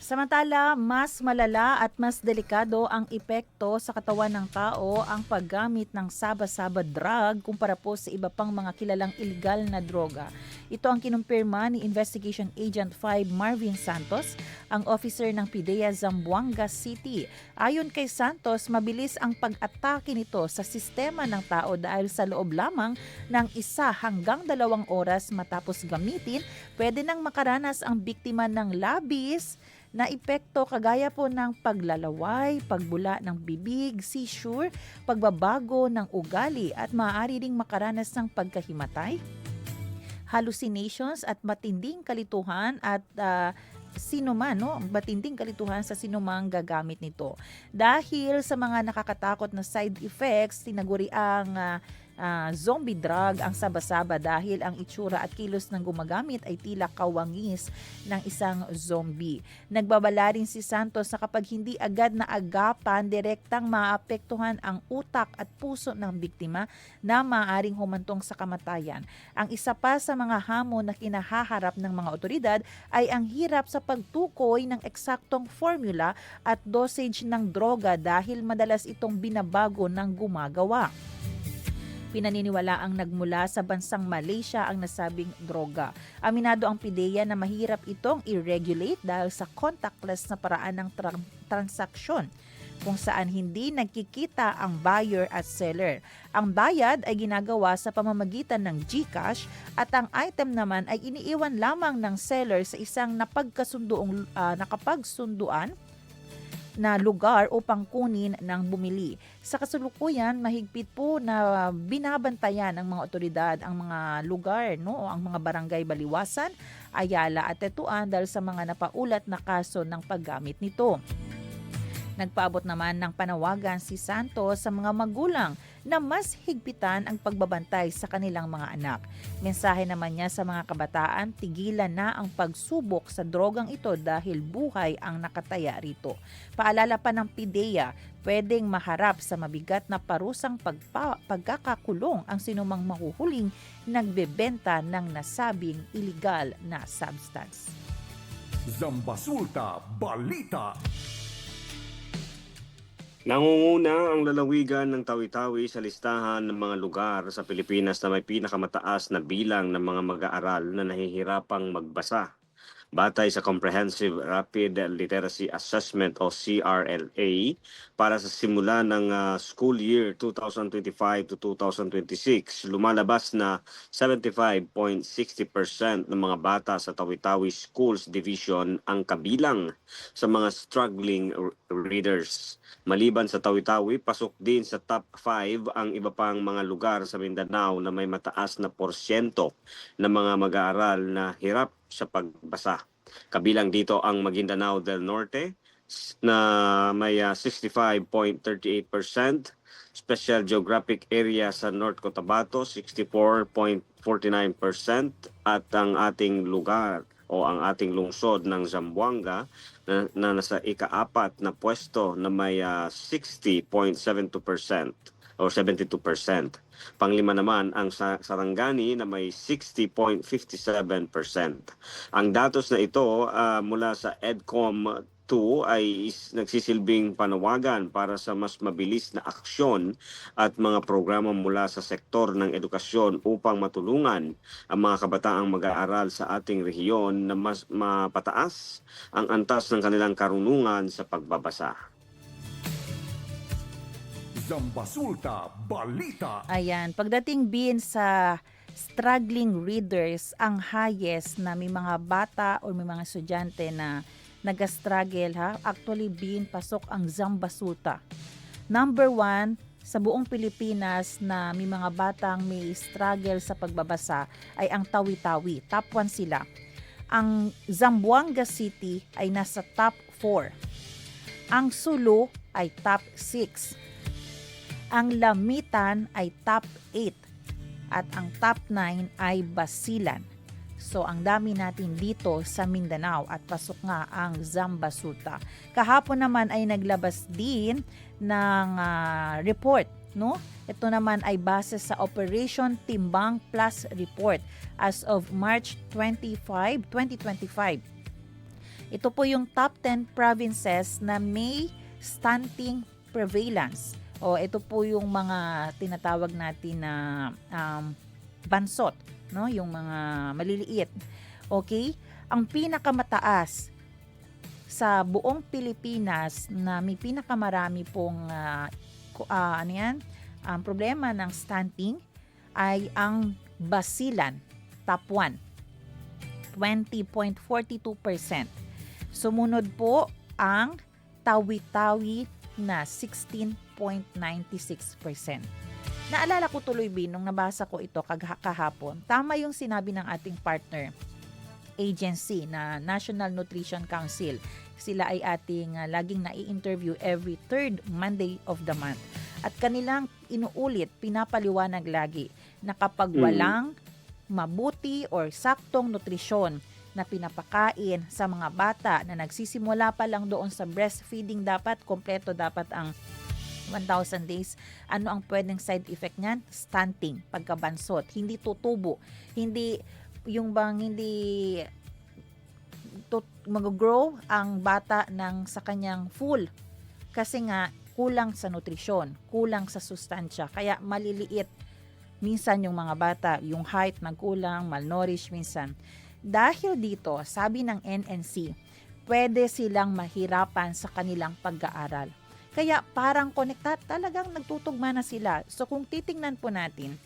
Samantala, mas malala at mas delikado ang epekto sa katawan ng tao ang paggamit ng saba-saba drug kumpara po sa iba pang mga kilalang illegal na droga. Ito ang kinumpirma ni Investigation Agent 5 Marvin Santos, ang officer ng PIDEA Zamboanga City. Ayon kay Santos, mabilis ang pag-atake nito sa sistema ng tao dahil sa loob lamang ng 1 hanggang 2 oras matapos gamitin, pwede nang makaranas ang biktima ng labis na epekto kagaya po ng paglalaway, pagbula ng bibig, seizure, pagbabago ng ugali at maaari ding makaranas ng pagkahimatay, hallucinations at matinding kalituhan at matinding kalituhan sa sinumang gagamit nito. Dahil sa mga nakakatakot na side effects, tinaguri ang zombie drug ang saba-saba dahil ang itsura at kilos ng gumagamit ay tila kawangis ng isang zombie. Nagbabala rin si Santos na kapag hindi agad na agapan, direktang maapektuhan ang utak at puso ng biktima na maaaring humantong sa kamatayan. Ang isa pa sa mga hamon na kinahaharap ng mga otoridad ay ang hirap sa pagtukoy ng eksaktong formula at dosage ng droga dahil madalas itong binabago ng gumagawa. Pinaniniwala ang nagmula sa bansang Malaysia ang nasabing droga. Aminado ang PIDEA na mahirap itong i-regulate dahil sa contactless na paraan ng transaksyon kung saan hindi nagkikita ang buyer at seller. Ang bayad ay ginagawa sa pamamagitan ng GCash at ang item naman ay iniiwan lamang ng seller sa isang nakapagsunduan na lugar upang kunin ng bumili. Sa kasalukuyan, mahigpit po na binabantayan ng mga otoridad ang mga lugar, no, o ang mga barangay Baliwasan, Ayala at Tetuan dahil sa mga napaulat na kaso ng paggamit nito. Nagpaabot naman ng panawagan si Santos sa mga magulang na mas higpitan ang pagbabantay sa kanilang mga anak. Mensahe naman niya sa mga kabataan, tigilan na ang pagsubok sa drogang ito dahil buhay ang nakataya rito. Paalala pa ng PIDEA, pwedeng maharap sa mabigat na parusang pagkakakulong ang sinumang mahuhuling nagbebenta ng nasabing illegal na substance. Zambasulta Balita. Nangunguna ang lalawigan ng Tawi-Tawi sa listahan ng mga lugar sa Pilipinas na may pinakamataas na bilang ng mga mag-aaral na nahihirapang magbasa. Batay sa Comprehensive Rapid Literacy Assessment o CRLA para sa simula ng school year 2025 to 2026, lumalabas na 75.60% ng mga bata sa Tawi-Tawi Schools Division ang kabilang sa mga struggling readers. Maliban sa Tawi-Tawi, pasok din sa top 5 ang iba pang mga lugar sa Mindanao na may mataas na porsyento ng mga mag-aaral na hirap sa pagbasa. Kabilang dito ang Maguindanao del Norte na may 65.38%, Special Geographic Area sa North Cotabato 64.49% at ang ating lugar o ang ating lungsod ng Zamboanga na nasa ika-4 na pwesto na may 60.72% o 72%. Panglima naman ang Sarangani na may 60.57%. Ang datos na ito mula sa EDCOM 2 ay nagsisilbing panawagan para sa mas mabilis na aksyon at mga programa mula sa sektor ng edukasyon upang matulungan ang mga kabataang mag-aaral sa ating rehiyon na mas mapataas ang antas ng kanilang karunungan sa pagbabasa. Zambasulta Balita. Ayan, pagdating bin sa struggling readers, ang highest na may mga bata o may mga estudyante na nag-struggle actually bin pasok ang Zambasulta. Number 1 sa buong Pilipinas na may mga batang may struggle sa pagbabasa ay ang Tawi-Tawi. Top 1 sila. Ang Zamboanga City ay nasa top 4. Ang Sulu ay top 6. Ang Lamitan ay top 8 at ang top 9 ay Basilan. So ang dami natin dito sa Mindanao at pasok nga ang Zambasulta. Kahapon naman ay naglabas din ng report, no? Ito naman ay base sa Operation Timbang Plus report as of March 25, 2025. Ito po yung top 10 provinces na may stunting prevalence. O ito po yung mga tinatawag natin na bansot, no? Yung mga maliliit. Okay? Ang pinakamataas sa buong Pilipinas na may pinakamarami pong problema ng stunting ay ang Basilan, top 1. 20.42%. Sumunod po ang Tawi-Tawi na 16.96%. Naalala ko tuloy nung nabasa ko ito kahapon, tama yung sinabi ng ating partner agency na National Nutrition Council. Sila ay ating laging nai-interview every third Monday of the month. At kanilang inuulit, pinapaliwanag lagi na kapag walang mabuti or saktong nutrisyon na pinapakain sa mga bata na nagsisimula pa lang doon sa breastfeeding, dapat kompleto dapat ang 1,000 days. Ano ang pwedeng side effect niyan? Stunting, pagkabansot, hindi tutubo, hindi mag-grow ang bata ng sa kanyang full kasi nga kulang sa nutrisyon, kulang sa sustansya, kaya maliliit minsan yung mga bata, yung height nagkulang, malnourished minsan. Dahil dito, sabi ng NNC, pwede silang mahirapan sa kanilang pag-aaral. Kaya parang talagang nagtutugma na sila. So kung titingnan po natin,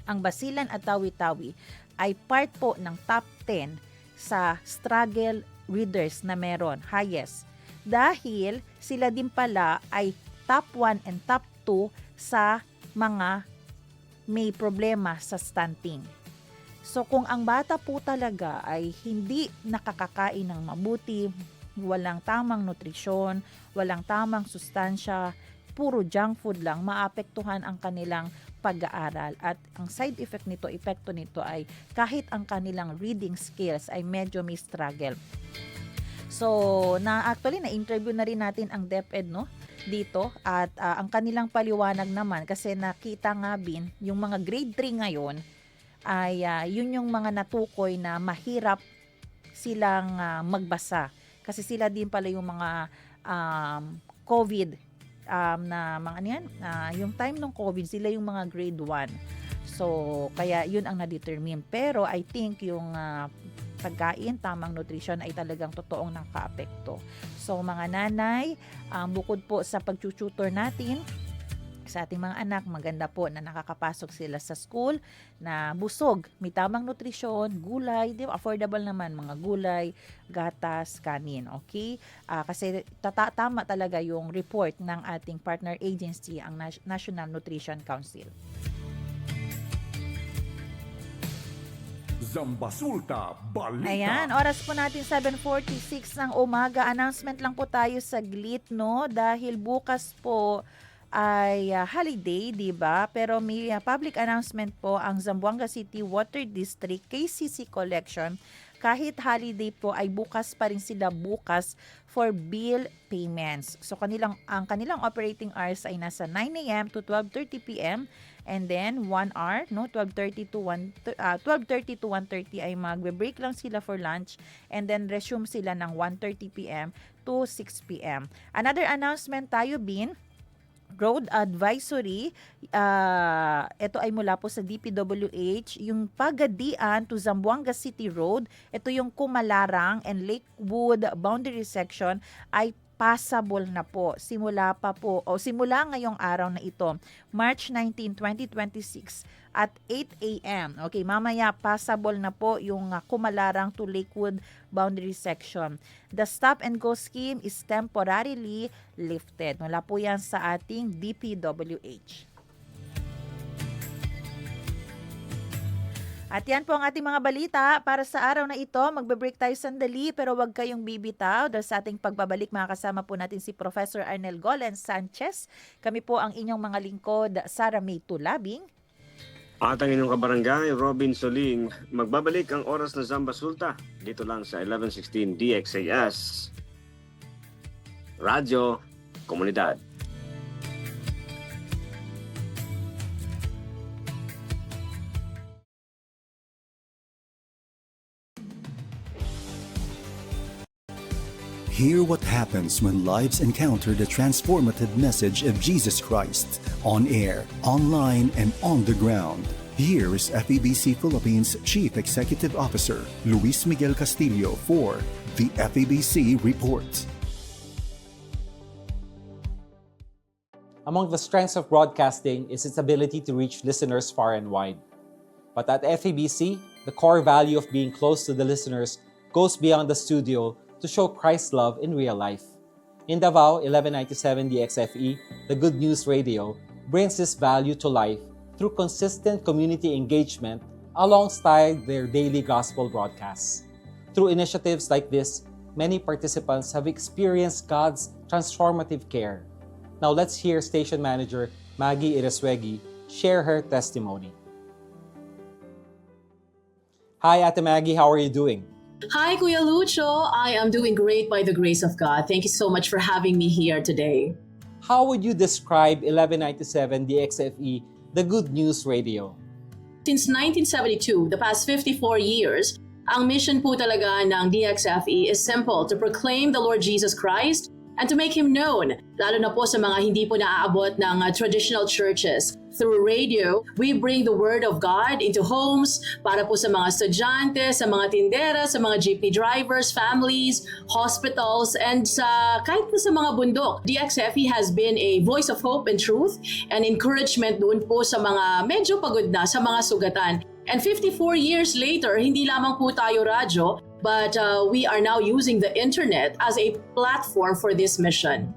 ang Basilan at Tawi-Tawi ay part po ng top 10 sa struggle readers na meron, highest. dahil sila din pala ay top 1 and top 2 sa mga may problema sa stunting. So kung ang bata po talaga ay hindi nakakakain ng mabuti, walang tamang nutrisyon, walang tamang sustansya, puro junk food lang, maapektuhan ang kanilang pag-aaral. At ang side effect nito, epekto nito ay kahit ang kanilang reading skills ay medyo may struggle. So, actually na-interview na rin natin ang DepEd, no? Dito, at ang kanilang paliwanag naman, kasi nakita nga bin, yung mga grade 3 ngayon, ay yun yung mga natukoy na mahirap silang magbasa. Kasi sila din pala yung mga COVID na mga ano yan, yung time ng COVID, sila yung mga grade 1. So, kaya yun ang na-determine. Pero I think yung pagkain, tamang nutrition ay talagang totoong nakaapekto. So, mga nanay, bukod po sa pag-tutor natin sa ating mga anak, maganda po na nakakapasok sila sa school na busog, may tamang nutrisyon, gulay, di ba? Affordable naman, mga gulay, gatas, kanin, okay? Kasi tama talaga yung report ng ating partner agency, ang National Nutrition Council. Zambasulta Balita. Ayan, oras po natin 7:46 ng umaga. Announcement lang po tayo saglit, no? Dahil bukas po ay holiday, di ba? Pero may public announcement po ang Zamboanga City Water District KCC Collection. Kahit holiday po ay bukas pa rin sila bukas for bill payments. So ang kanilang operating hours ay nasa 9 a.m. to 12:30 p.m. and then 1 hour, no, 12:30 to 1:30 ay magbe-break lang sila for lunch and then resume sila ng 1:30 p.m. to 6 p.m. Another announcement tayo bin, road advisory, ito ay mula po sa DPWH, yung Pagadian to Zamboanga City Road, ito yung Kumalarang and Lakewood boundary section ay passable na po. Simula ngayong araw na ito, March 19, 2026 at 8 a.m. Okay, mamaya passable na po yung Kumalarang to Lakewood boundary section. The stop and go scheme is temporarily lifted. Mula po yan sa ating DPWH. At yan po ang ating mga balita para sa araw na ito. Magbe-break tayo sandali pero huwag kayong bibitaw dahil sa ating pagbabalik makakasama po natin si Professor Arnel Golen Sanchez. Kami po ang inyong mga lingkod, Sara May Tulabing. At ang inyong kabarangay, Robin Soling. Magbabalik ang oras na Zambasulta dito lang sa 1116 DXAS. Radyo Komunidad. Hear what happens when lives encounter the transformative message of Jesus Christ on air, online, and on the ground. Here is FEBC Philippines Chief Executive Officer Luis Miguel Castillo for the FEBC Report. Among the strengths of broadcasting is its ability to reach listeners far and wide. But at FEBC, the core value of being close to the listeners goes beyond the studio to show Christ's love in real life. In Davao, 1197 DXFE, the Good News Radio, brings this value to life through consistent community engagement alongside their daily gospel broadcasts. Through initiatives like this, many participants have experienced God's transformative care. Now let's hear Station Manager Maggie Iriswegi share her testimony. Hi, Ate Maggie, how are you doing? Hi, Kuya Lucho. I am doing great by the grace of God. Thank you so much for having me here today. How would you describe 1197 DXFE, the Good News Radio? Since 1972, the past 54 years, ang mission po talaga ng DXFE is simple, to proclaim the Lord Jesus Christ and to make Him known, lalo na po sa mga hindi po naaabot ng traditional churches. Through radio, we bring the Word of God into homes para po sa mga estudyante, sa mga tindera, sa mga jeepney drivers, families, hospitals, and kahit na sa mga bundok. DXFE has been a voice of hope and truth and encouragement doon po sa mga medyo pagod na, sa mga sugatan. And 54 years later, hindi lamang po tayo radyo, but we are now using the internet as a platform for this mission.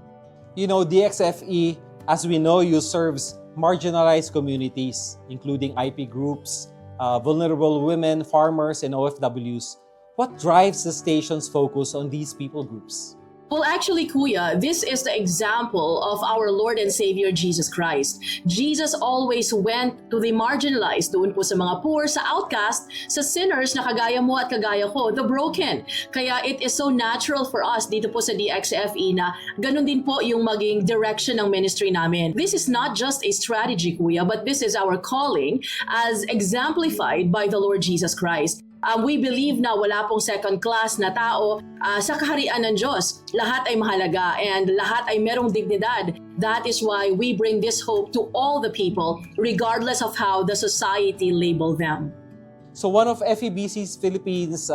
You know, DXFE, as we know you, serves marginalized communities, including IP groups, vulnerable women, farmers, and OFWs. What drives the station's focus on these people groups? Well, actually, Kuya, this is the example of our Lord and Savior Jesus Christ. Jesus always went to the marginalized, doon po sa mga poor, sa outcast, sa sinners na kagaya mo at kagaya ko, the broken. Kaya it is so natural for us dito po sa DXFE na ganun din po yung maging direction ng ministry namin. This is not just a strategy, Kuya, but this is our calling as exemplified by the Lord Jesus Christ. We believe na wala pong second class na tao sa kaharian ng Diyos. Lahat ay mahalaga and lahat ay merong dignidad. That is why we bring this hope to all the people regardless of how the society label them. So one of FEBC's Philippines'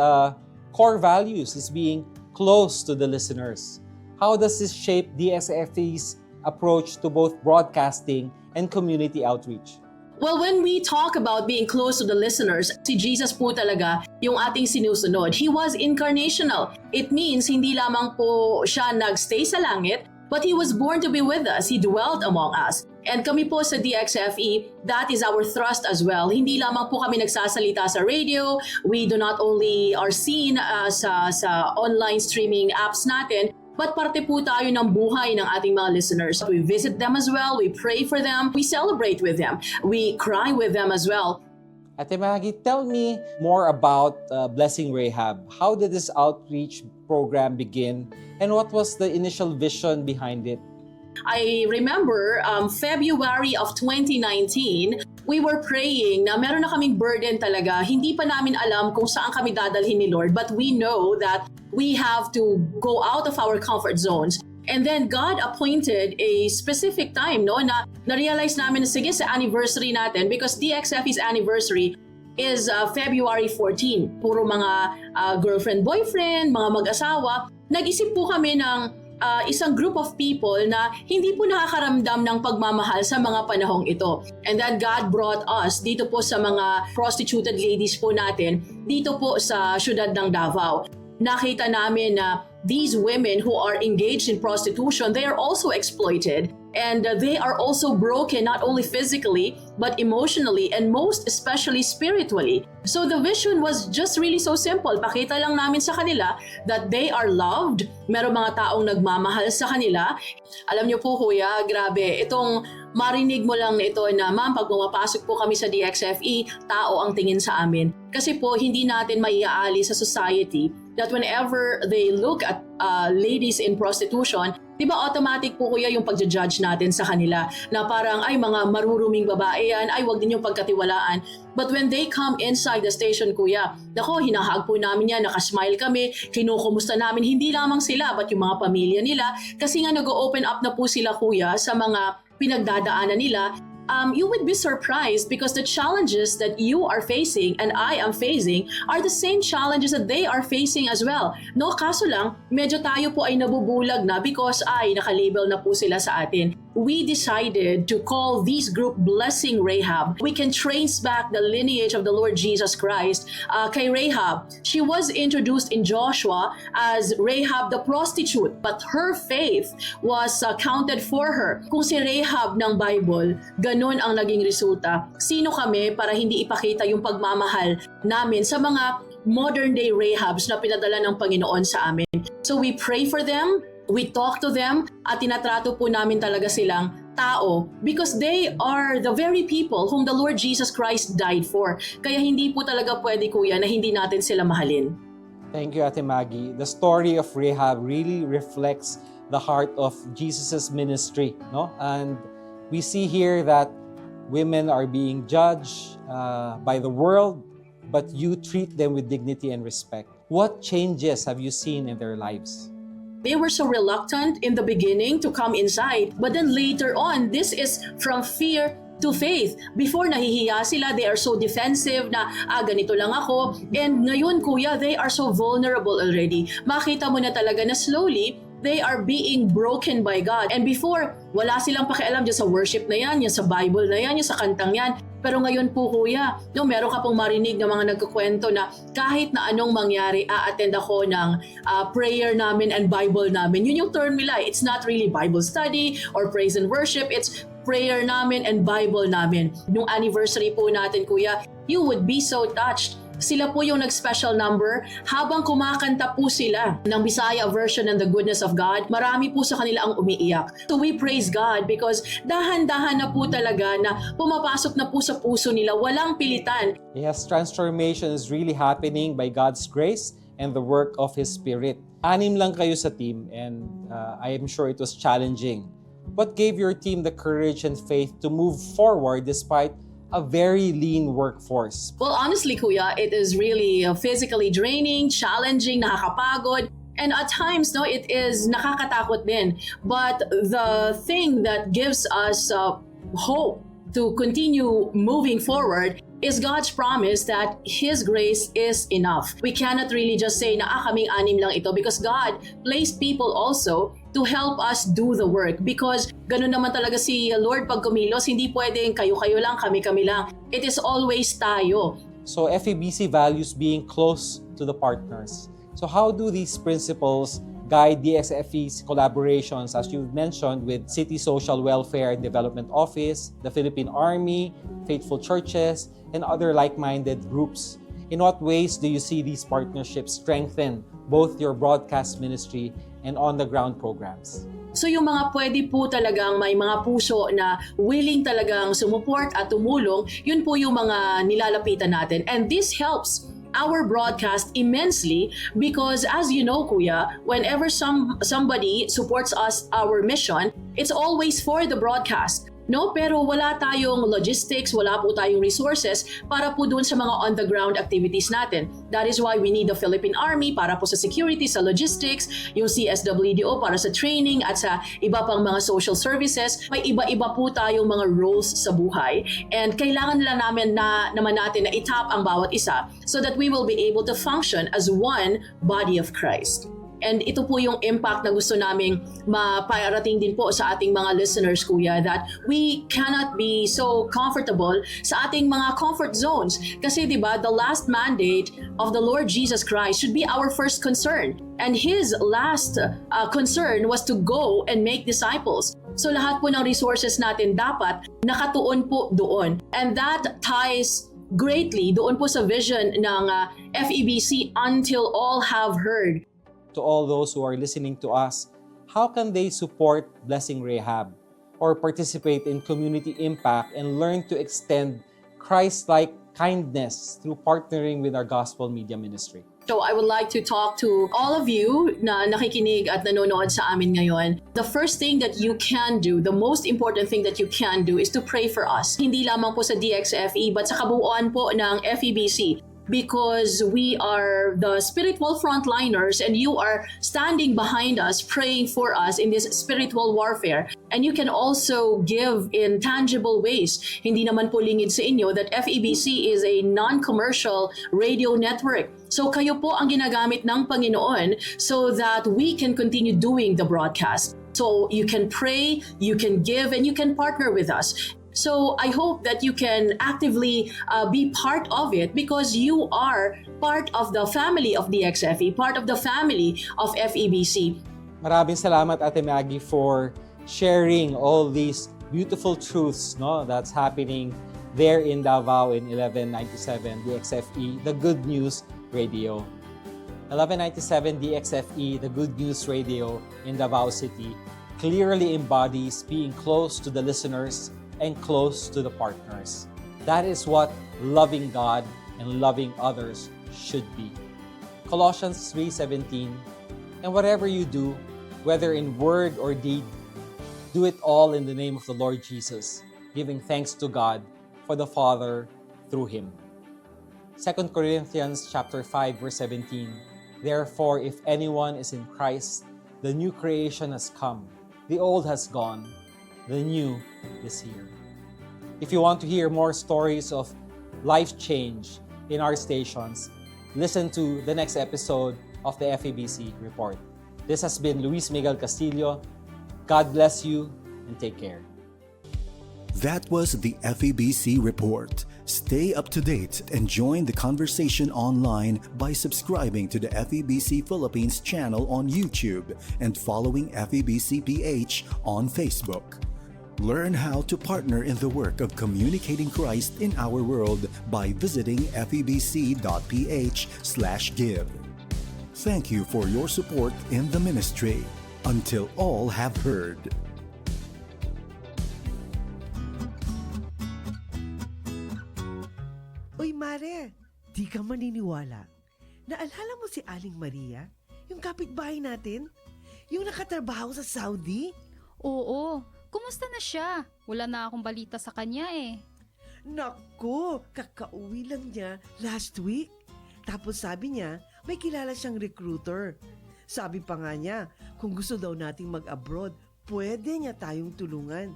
core values is being close to the listeners. How does this shape DXFE's approach to both broadcasting and community outreach? Well, when we talk about being close to the listeners, si Jesus po talaga yung ating sinusunod. He was incarnational. It means hindi lamang po siya nagstay sa langit, but He was born to be with us. He dwelt among us. And kami po sa DXFE, that is our thrust as well. Hindi lamang po kami nagsasalita sa radio. We do not only are seen sa online streaming apps natin, but parte po tayo ng buhay ng ating mga listeners. We visit them as well, we pray for them, we celebrate with them, we cry with them as well. Ate Maggie, tell me more about Blessing Rahab. How did this outreach program begin and what was the initial vision behind it? I remember February of 2019, we were praying na meron na kaming burden talaga. Hindi pa namin alam kung saan kami dadalhin ni Lord, but we know that we have to go out of our comfort zones. And then God appointed a specific time, no, na na-realize namin na sige sa anniversary natin, because DXFE's anniversary is February 14. Puro mga girlfriend-boyfriend, mga mag-asawa. Nag-isip po kami ng isang group of people na hindi po nakakaramdam ng pagmamahal sa mga panahong ito. And then God brought us dito po sa mga prostituted ladies po natin, dito po sa syudad ng Davao. Nakita namin na these women who are engaged in prostitution, they are also exploited and they are also broken not only physically but emotionally and most especially spiritually. So the vision was just really so simple. Pakita lang namin sa kanila that they are loved. Merong mga taong nagmamahal sa kanila. Alam niyo po kuya, grabe, itong marinig mo lang ito na ma'am, pag pumapasok po kami sa DXFE, tao ang tingin sa amin. Kasi po hindi natin maiaali sa society that whenever they look at ladies in prostitution, di ba automatic po kuya yung pagja-judge natin sa kanila na parang ay mga maruruming babae yan, ay wag din yung pagkatiwalaan. But when they come inside the station kuya, nako, hinahag po namin yan, nakasmile kami, kinukumusta namin, hindi lamang sila but yung mga pamilya nila kasi nga nag-open up na po sila kuya sa mga pinagdadaanan nila. You would be surprised because the challenges that you are facing and I am facing are the same challenges that they are facing as well. No, kaso lang, medyo tayo po ay nabubulag na because ay nakalabel na po sila sa atin. We decided to call this group Blessing Rahab. We can trace back the lineage of the Lord Jesus Christ kay Rahab. She was introduced in Joshua as Rahab the prostitute, but her faith was counted for her. Kung si Rahab ng Bible, ganun ang naging resulta. Sino kami para hindi ipakita yung pagmamahal namin sa mga modern day Rahabs na pinadala ng Panginoon sa amin? So we pray for them, we talk to them, at tinatrato po namin talaga silang tao because they are the very people whom the Lord Jesus Christ died for. Kaya hindi po talaga pwede kuya na hindi natin sila mahalin. Thank you, Ate Maggie. The story of Rahab really reflects the heart of Jesus' ministry, no? And we see here that women are being judged by the world, but you treat them with dignity and respect. What changes have you seen in their lives? They were so reluctant in the beginning to come inside, but then later on, this is from fear to faith. Before nahihiya sila, they are so defensive na ganito lang ako. And ngayon kuya, they are so vulnerable already. Makita mo na talaga na slowly, they are being broken by God. And before, wala silang pakialam dyan sa worship na yan sa Bible na yan sa kantang yan. Pero ngayon po kuya, no, meron ka pong marinig ng mga nagkukwento na kahit na anong mangyari, a-attend ako ng prayer namin and Bible namin. Yun yung term nila. It's not really Bible study or praise and worship. It's prayer namin and Bible namin. Nung anniversary po natin kuya, you would be so touched. Sila po yung nag-special number habang kumakanta po sila ng Bisaya version ng The Goodness of God. Marami po sa kanila ang umiiyak. So we praise God because dahan-dahan na po talaga na pumapasok na po sa puso nila. Walang pilitan. Yes, transformation is really happening by God's grace and the work of His Spirit. 6 lang kayo sa team and I am sure it was challenging. What gave your team the courage and faith to move forward despite a very lean workforce? Well, honestly, kuya, it is really physically draining, challenging, nakakapagod. And at times, no, it is nakakatakot din. But the thing that gives us hope to continue moving forward is God's promise that His grace is enough. We cannot really just say na kaming 6 lang ito because God placed people also to help us do the work because ganun naman talaga si Lord pag kumilos, hindi pwedeng kayo-kayo lang, kami-kami lang. It is always tayo. So FEBC values being close to the partners. So how do these principles guide DXFE's collaborations, as you've mentioned, with City Social Welfare and Development Office, the Philippine Army, Faithful Churches, and other like-minded groups? In what ways do you see these partnerships strengthen both your broadcast ministry and on-the-ground programs? So yung mga pwede po talagang may mga puso na willing talagang sumuport at tumulong, yun po yung mga nilalapitan natin. And this helps our broadcast immensely because as you know kuya, whenever somebody supports us, our mission, it's always for the broadcast. No, pero wala tayong logistics, wala po tayong resources para po doon sa mga on-the-ground activities natin. That is why we need the Philippine Army para po sa security, sa logistics, yung CSWDO para sa training at sa iba pang mga social services. May iba-iba po tayong mga roles sa buhay and kailangan nila naman natin na itap ang bawat isa so that we will be able to function as one body of Christ. And ito po yung impact na gusto naming maparating din po sa ating mga listeners, kuya, that we cannot be so comfortable sa ating mga comfort zones. Kasi diba, the last mandate of the Lord Jesus Christ should be our first concern. And His last concern was to go and make disciples. So lahat po ng resources natin dapat nakatuon po doon. And that ties greatly doon po sa vision ng FEBC until all have heard. To all those who are listening to us, how can they support Blessing Rahab or participate in community impact and learn to extend Christ-like kindness through partnering with our gospel media ministry? So I would like to talk to all of you na nakikinig at nanonood sa amin ngayon. The first thing that you can do, the most important thing that you can do is to pray for us. Hindi lamang po sa DXFE but sa kabuuan po ng FEBC. Because we are the spiritual frontliners and you are standing behind us, praying for us in this spiritual warfare. And you can also give in tangible ways. Hindi naman po lingid sa inyo that FEBC is a non-commercial radio network. So kayo po ang ginagamit ng Panginoon so that we can continue doing the broadcast. So you can pray, you can give, and you can partner with us. So I hope that you can actively be part of it because you are part of the family of DXFE, part of the family of FEBC. Maraming salamat, Ate Maggie, for sharing all these beautiful truths, no, that's happening there in Davao in 1197 DXFE, the Good News Radio. 1197 DXFE, the Good News Radio in Davao City, clearly embodies being close to the listeners and close to the partners. That is what loving God and loving others should be. Colossians 3:17, and whatever you do, whether in word or deed, do it all in the name of the Lord Jesus, giving thanks to God for the Father through Him. 2 Corinthians chapter 5 verse 17, therefore if anyone is in Christ, the new creation has come, the old has gone, the new is here. If you want to hear more stories of life change in our stations, listen to the next episode of the FEBC Report. This has been Luis Miguel Castillo. God bless you and take care. That was the FEBC report. Stay up to date and join the conversation online by subscribing to the FEBC Philippines channel on YouTube and following FEBC PH on Facebook. Learn how to partner in the work of communicating Christ in our world by visiting febc.ph/give. Thank you for your support in the ministry. Until all have heard. Uy, Mare, di ka maniniwala. Naalala mo si Aling Maria? Yung kapitbahay natin? Yung nakatrabaho sa Saudi? Oo, kumusta na siya? Wala na akong balita sa kanya eh. Naku, kakauwi lang niya last week. Tapos sabi niya, may kilala siyang recruiter. Sabi pa nga niya, kung gusto daw nating mag-abroad, pwede niya tayong tulungan.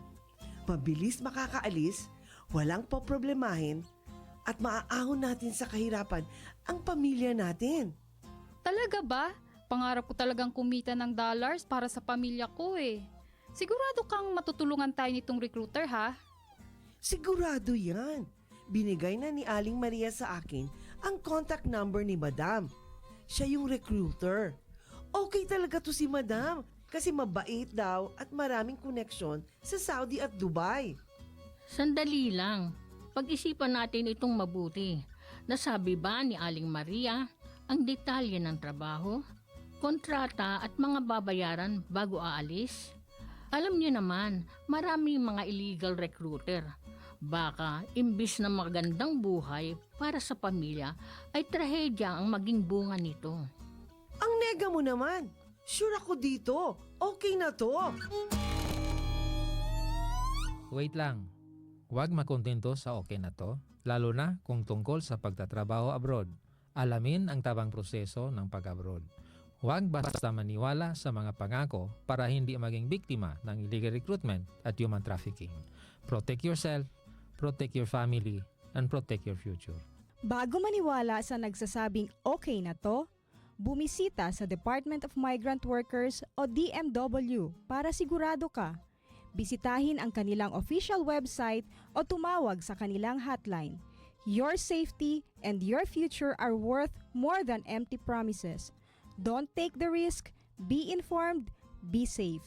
Mabilis makakaalis, walang poproblemahin, at maaahon natin sa kahirapan ang pamilya natin. Talaga ba? Pangarap ko talagang kumita ng dollars para sa pamilya ko eh. Sigurado kang matutulungan tayo nitong recruiter ha? Sigurado yan. Binigay na ni Aling Maria sa akin ang contact number ni Madam. Siya yung recruiter. Okay talaga to si Madam kasi mabait daw at maraming koneksyon sa Saudi at Dubai. Sandali lang. Pag-isipan natin itong mabuti. Nasabi ba ni Aling Maria ang detalye ng trabaho, kontrata at mga babayaran bago aalis? Alam niyo naman, maraming mga illegal recruiter. Baka imbis na magandang buhay para sa pamilya ay trahedya ang maging bunga nito. Ang nega mo naman. Sure ako dito. Okay na to. Wait lang. Huwag makontento sa okay na to, lalo na kung tungkol sa pagtatrabaho abroad. Alamin ang tabang proseso ng pag-abroad. Huwag basta maniwala sa mga pangako para hindi maging biktima ng illegal recruitment at human trafficking. Protect yourself, protect your family, and protect your future. Bago maniwala sa nagsasabing okay na to, bumisita sa Department of Migrant Workers o DMW para sigurado ka. Bisitahin ang kanilang official website o tumawag sa kanilang hotline. Your safety and your future are worth more than empty promises. Don't take the risk, be informed, be safe.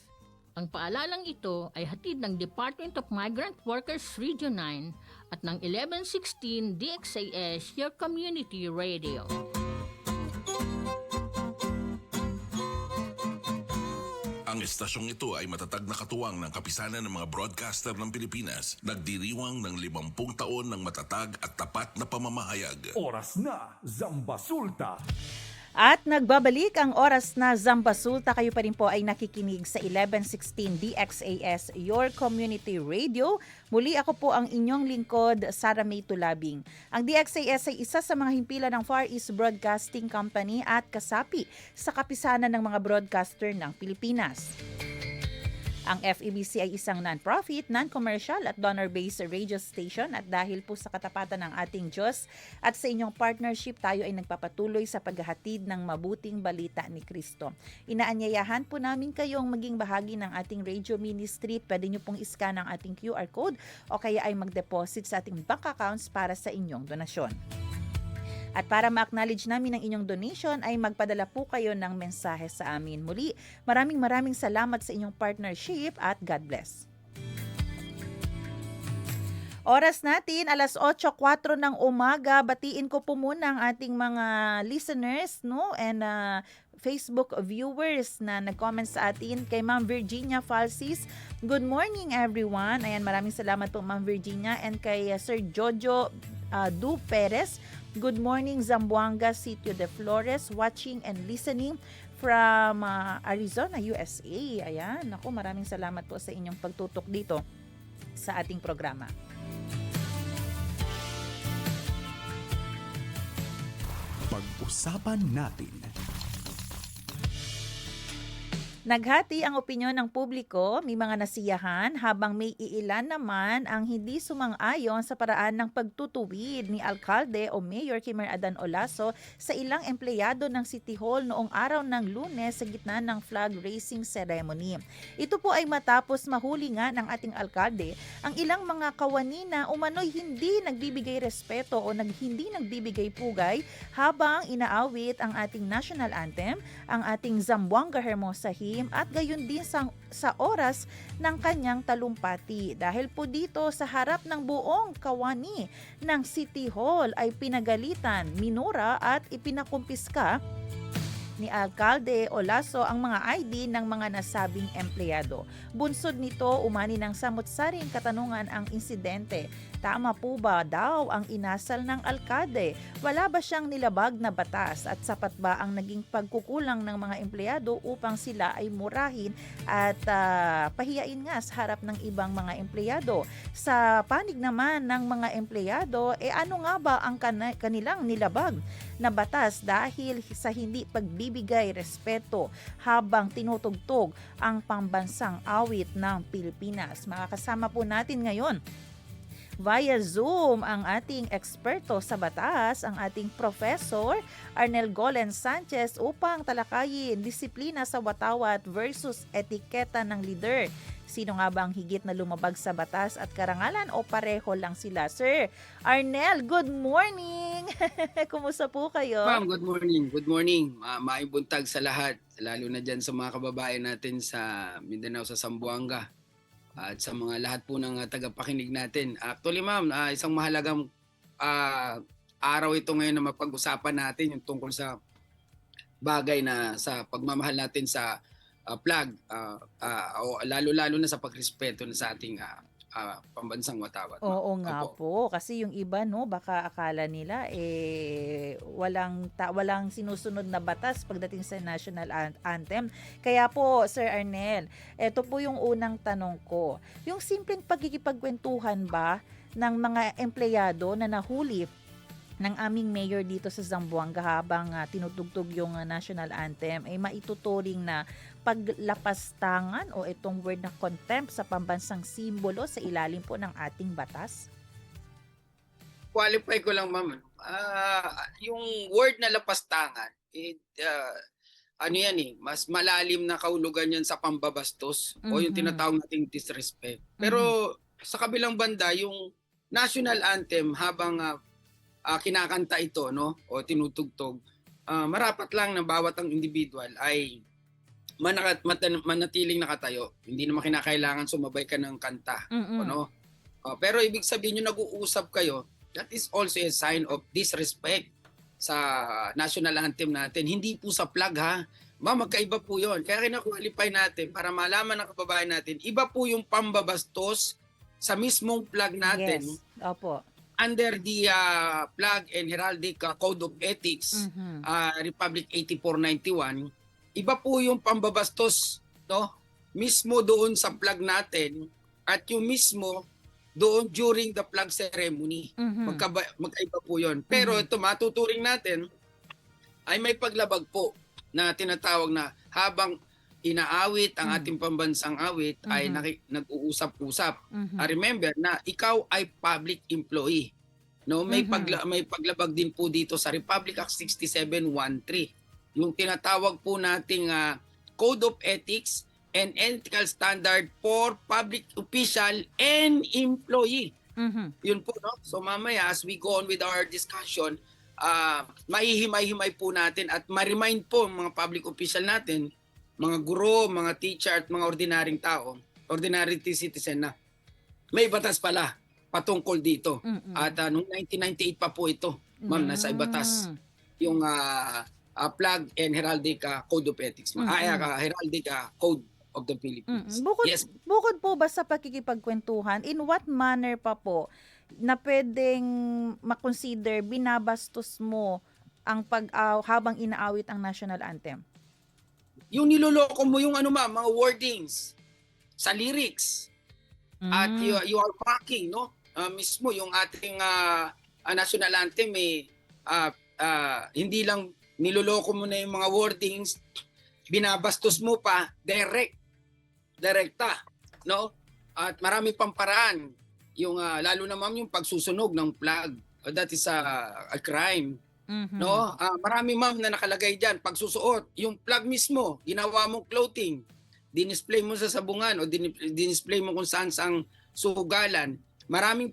Ang paalalang ito ay hatid ng Department of Migrant Workers Region 9 at ng 1116 DXAS, your community radio. Ang estasyong ito ay matatag na katuwang ng kapisanan ng mga broadcaster ng Pilipinas. Nagdiriwang ng 50 taon ng matatag at tapat na pamamahayag. Oras na, Zambasulta! At nagbabalik ang oras na Zambasulta. Kayo pa rin po ay nakikinig sa 1116 DXAS, your community radio. Muli ako po ang inyong lingkod, Sara May Tulabing. Ang DXAS ay isa sa mga himpilan ng Far East Broadcasting Company at kasapi sa kapisanan ng mga broadcaster ng Pilipinas. Ang FEBC ay isang non-profit, non-commercial at donor-based radio station at dahil po sa katapatan ng ating Diyos at sa inyong partnership, tayo ay nagpapatuloy sa paghahatid ng mabuting balita ni Kristo. Inaanyayahan po namin kayong maging bahagi ng ating radio ministry. Pwede nyo pong iscan ang ating QR code o kaya ay mag-deposit sa ating bank accounts para sa inyong donasyon. At para ma-acknowledge namin ang inyong donation ay magpadala po kayo ng mensahe sa amin. Muli, maraming salamat sa inyong partnership at God bless. Oras natin, 8:04 ng umaga. Batiin ko po muna ang ating mga listeners, no? And Facebook viewers na nag-comment sa atin. Kay Ma'am Virginia Falsis, good morning everyone. Ayan, maraming salamat po Ma'am Virginia. And kay Sir Jojo Du Perez, good morning Zamboanga, Sitio de Flores, watching and listening from Arizona, USA. Ayan, ako maraming salamat po sa inyong pagtutok dito sa ating programa. Pag-usapan natin. Naghati ang opinyon ng publiko, may mga nasiyahan habang may iilan naman ang hindi sumang-ayon sa paraan ng pagtutuwid ni Alkalde o Mayor Kimer Adan Olaso sa ilang empleyado ng City Hall noong araw ng Lunes sa gitna ng flag raising ceremony. Ito po ay matapos mahuli nga ng ating alkalde ang ilang mga kawani na umano'y hindi nagbibigay respeto o hindi nagbibigay pugay habang inaawit ang ating national anthem, ang ating Zamboanga Hermosa Hymn at gayon din sa oras ng kanyang talumpati. Dahil po dito sa harap ng buong kawani ng City Hall ay pinagalitan, minura at ipinakumpiska ni Alkalde Olaso ang mga ID ng mga nasabing empleyado. Bunsod nito, umani ng samot-saring katanungan ang insidente. Tama po ba daw ang inasal ng alkalde? Wala ba siyang nilabag na batas at sapat ba ang naging pagkukulang ng mga empleyado upang sila ay murahin at pahiyain nga sa harap ng ibang mga empleyado? Sa panig naman ng mga empleyado, ano nga ba ang kanilang nilabag na batas dahil sa hindi pagbibigay respeto habang tinutugtog ang pambansang awit ng Pilipinas? Makakasama po natin ngayon via Zoom ang ating eksperto sa batas, ang ating Professor Arnel Golen Sanchez upang talakayin disiplina sa watawat versus etiketa ng leader. Sino nga ba ang higit na lumabag sa batas at karangalan o pareho lang sila? Sir Arnel, good morning! Kumusta po kayo? Ma'am, good morning. Good morning. Maayong buntag sa lahat, lalo na dyan sa mga kababayan natin sa Mindanao, sa Zamboanga. At sa mga lahat po ng tagapakinig natin. Actually ma'am, isang mahalagang araw ito ngayon na mapag-usapan natin yung tungkol sa bagay na sa pagmamahal natin sa flag, lalo-lalo na sa pagrespeto na sa ating pambansang watawat. Oo nga po, kasi yung iba baka akala nila walang sinusunod na batas pagdating sa national anthem. Kaya po Sir Arnel, ito po yung unang tanong ko. Yung simpleng pagkikipagkwentuhan ba ng mga empleyado na nahuli ng aming mayor dito sa Zamboanga habang tinutugtog yung national anthem ay maituturing na paglapastangan o itong word na contempt sa pambansang simbolo sa ilalim po ng ating batas? Qualify ko lang ma'am. Yung word na lapastangan, mas malalim na kahulugan yan sa pambabastos o yung tinatawag nating disrespect. Pero sa kabilang banda, yung national anthem habang kinakanta ito o tinutugtog, marapat lang na bawat ang individual ay manatiling nakatayo. Hindi naman kinakailangan sumabay ka ng kanta. Pero ibig sabihin yung nag-uusap kayo, that is also a sign of disrespect sa national anthem natin. Hindi po sa flag ha. Magkaiba po yun. Kaya kina-qualify natin para malaman ng kababayan natin, iba po yung pambabastos sa mismong flag natin. Yes. Opo. Under the Flag and Heraldic Code of Ethics, Republic 8491, iba po yung pambabastos mismo doon sa flag natin at yung mismo doon during the flag ceremony. Magkaiba po yun. Pero ito matuturing natin ay may paglabag po na tinatawag na habang inaawit ang ating pambansang awit ay nag-uusap-usap. Remember na ikaw ay public employee. May paglabag din po dito sa Republic Act 6713. Yung tinatawag po nating Code of Ethics and Ethical Standard for Public Official and Employee. Yun po, So mamaya as we go on with our discussion, mahihimay-himay po natin at ma-remind po mga public official natin, mga guro, mga teacher at mga ordinaryong tao, ordinary citizen na may batas pala patungkol dito. At noong 1998 pa po ito, ma'am, nasa batas yung Flag and Heraldic Code of Ethics. Heraldic Code of the Philippines. Bukod po ba sa pakikipagkwentuhan, in what manner pa po na pwedeng makonsider binabastos mo ang habang inaawit ang national anthem? Yung niloloko mo yung mga wordings sa lyrics. At you are mocking, mismo yung ating national anthem hindi lang niloloko mo na yung mga wordings, binabastos mo pa direkta, no? At marami pang paraan. Yung lalo na ma'am yung pagsusunog ng plug. That is a crime. No? Marami ma'am na nakalagay diyan pagsusuot. Yung plug mismo, ginawa mong clothing, dinisplay mo sa sabungan o dinisplay mo kung saan sang sugalan. Maraming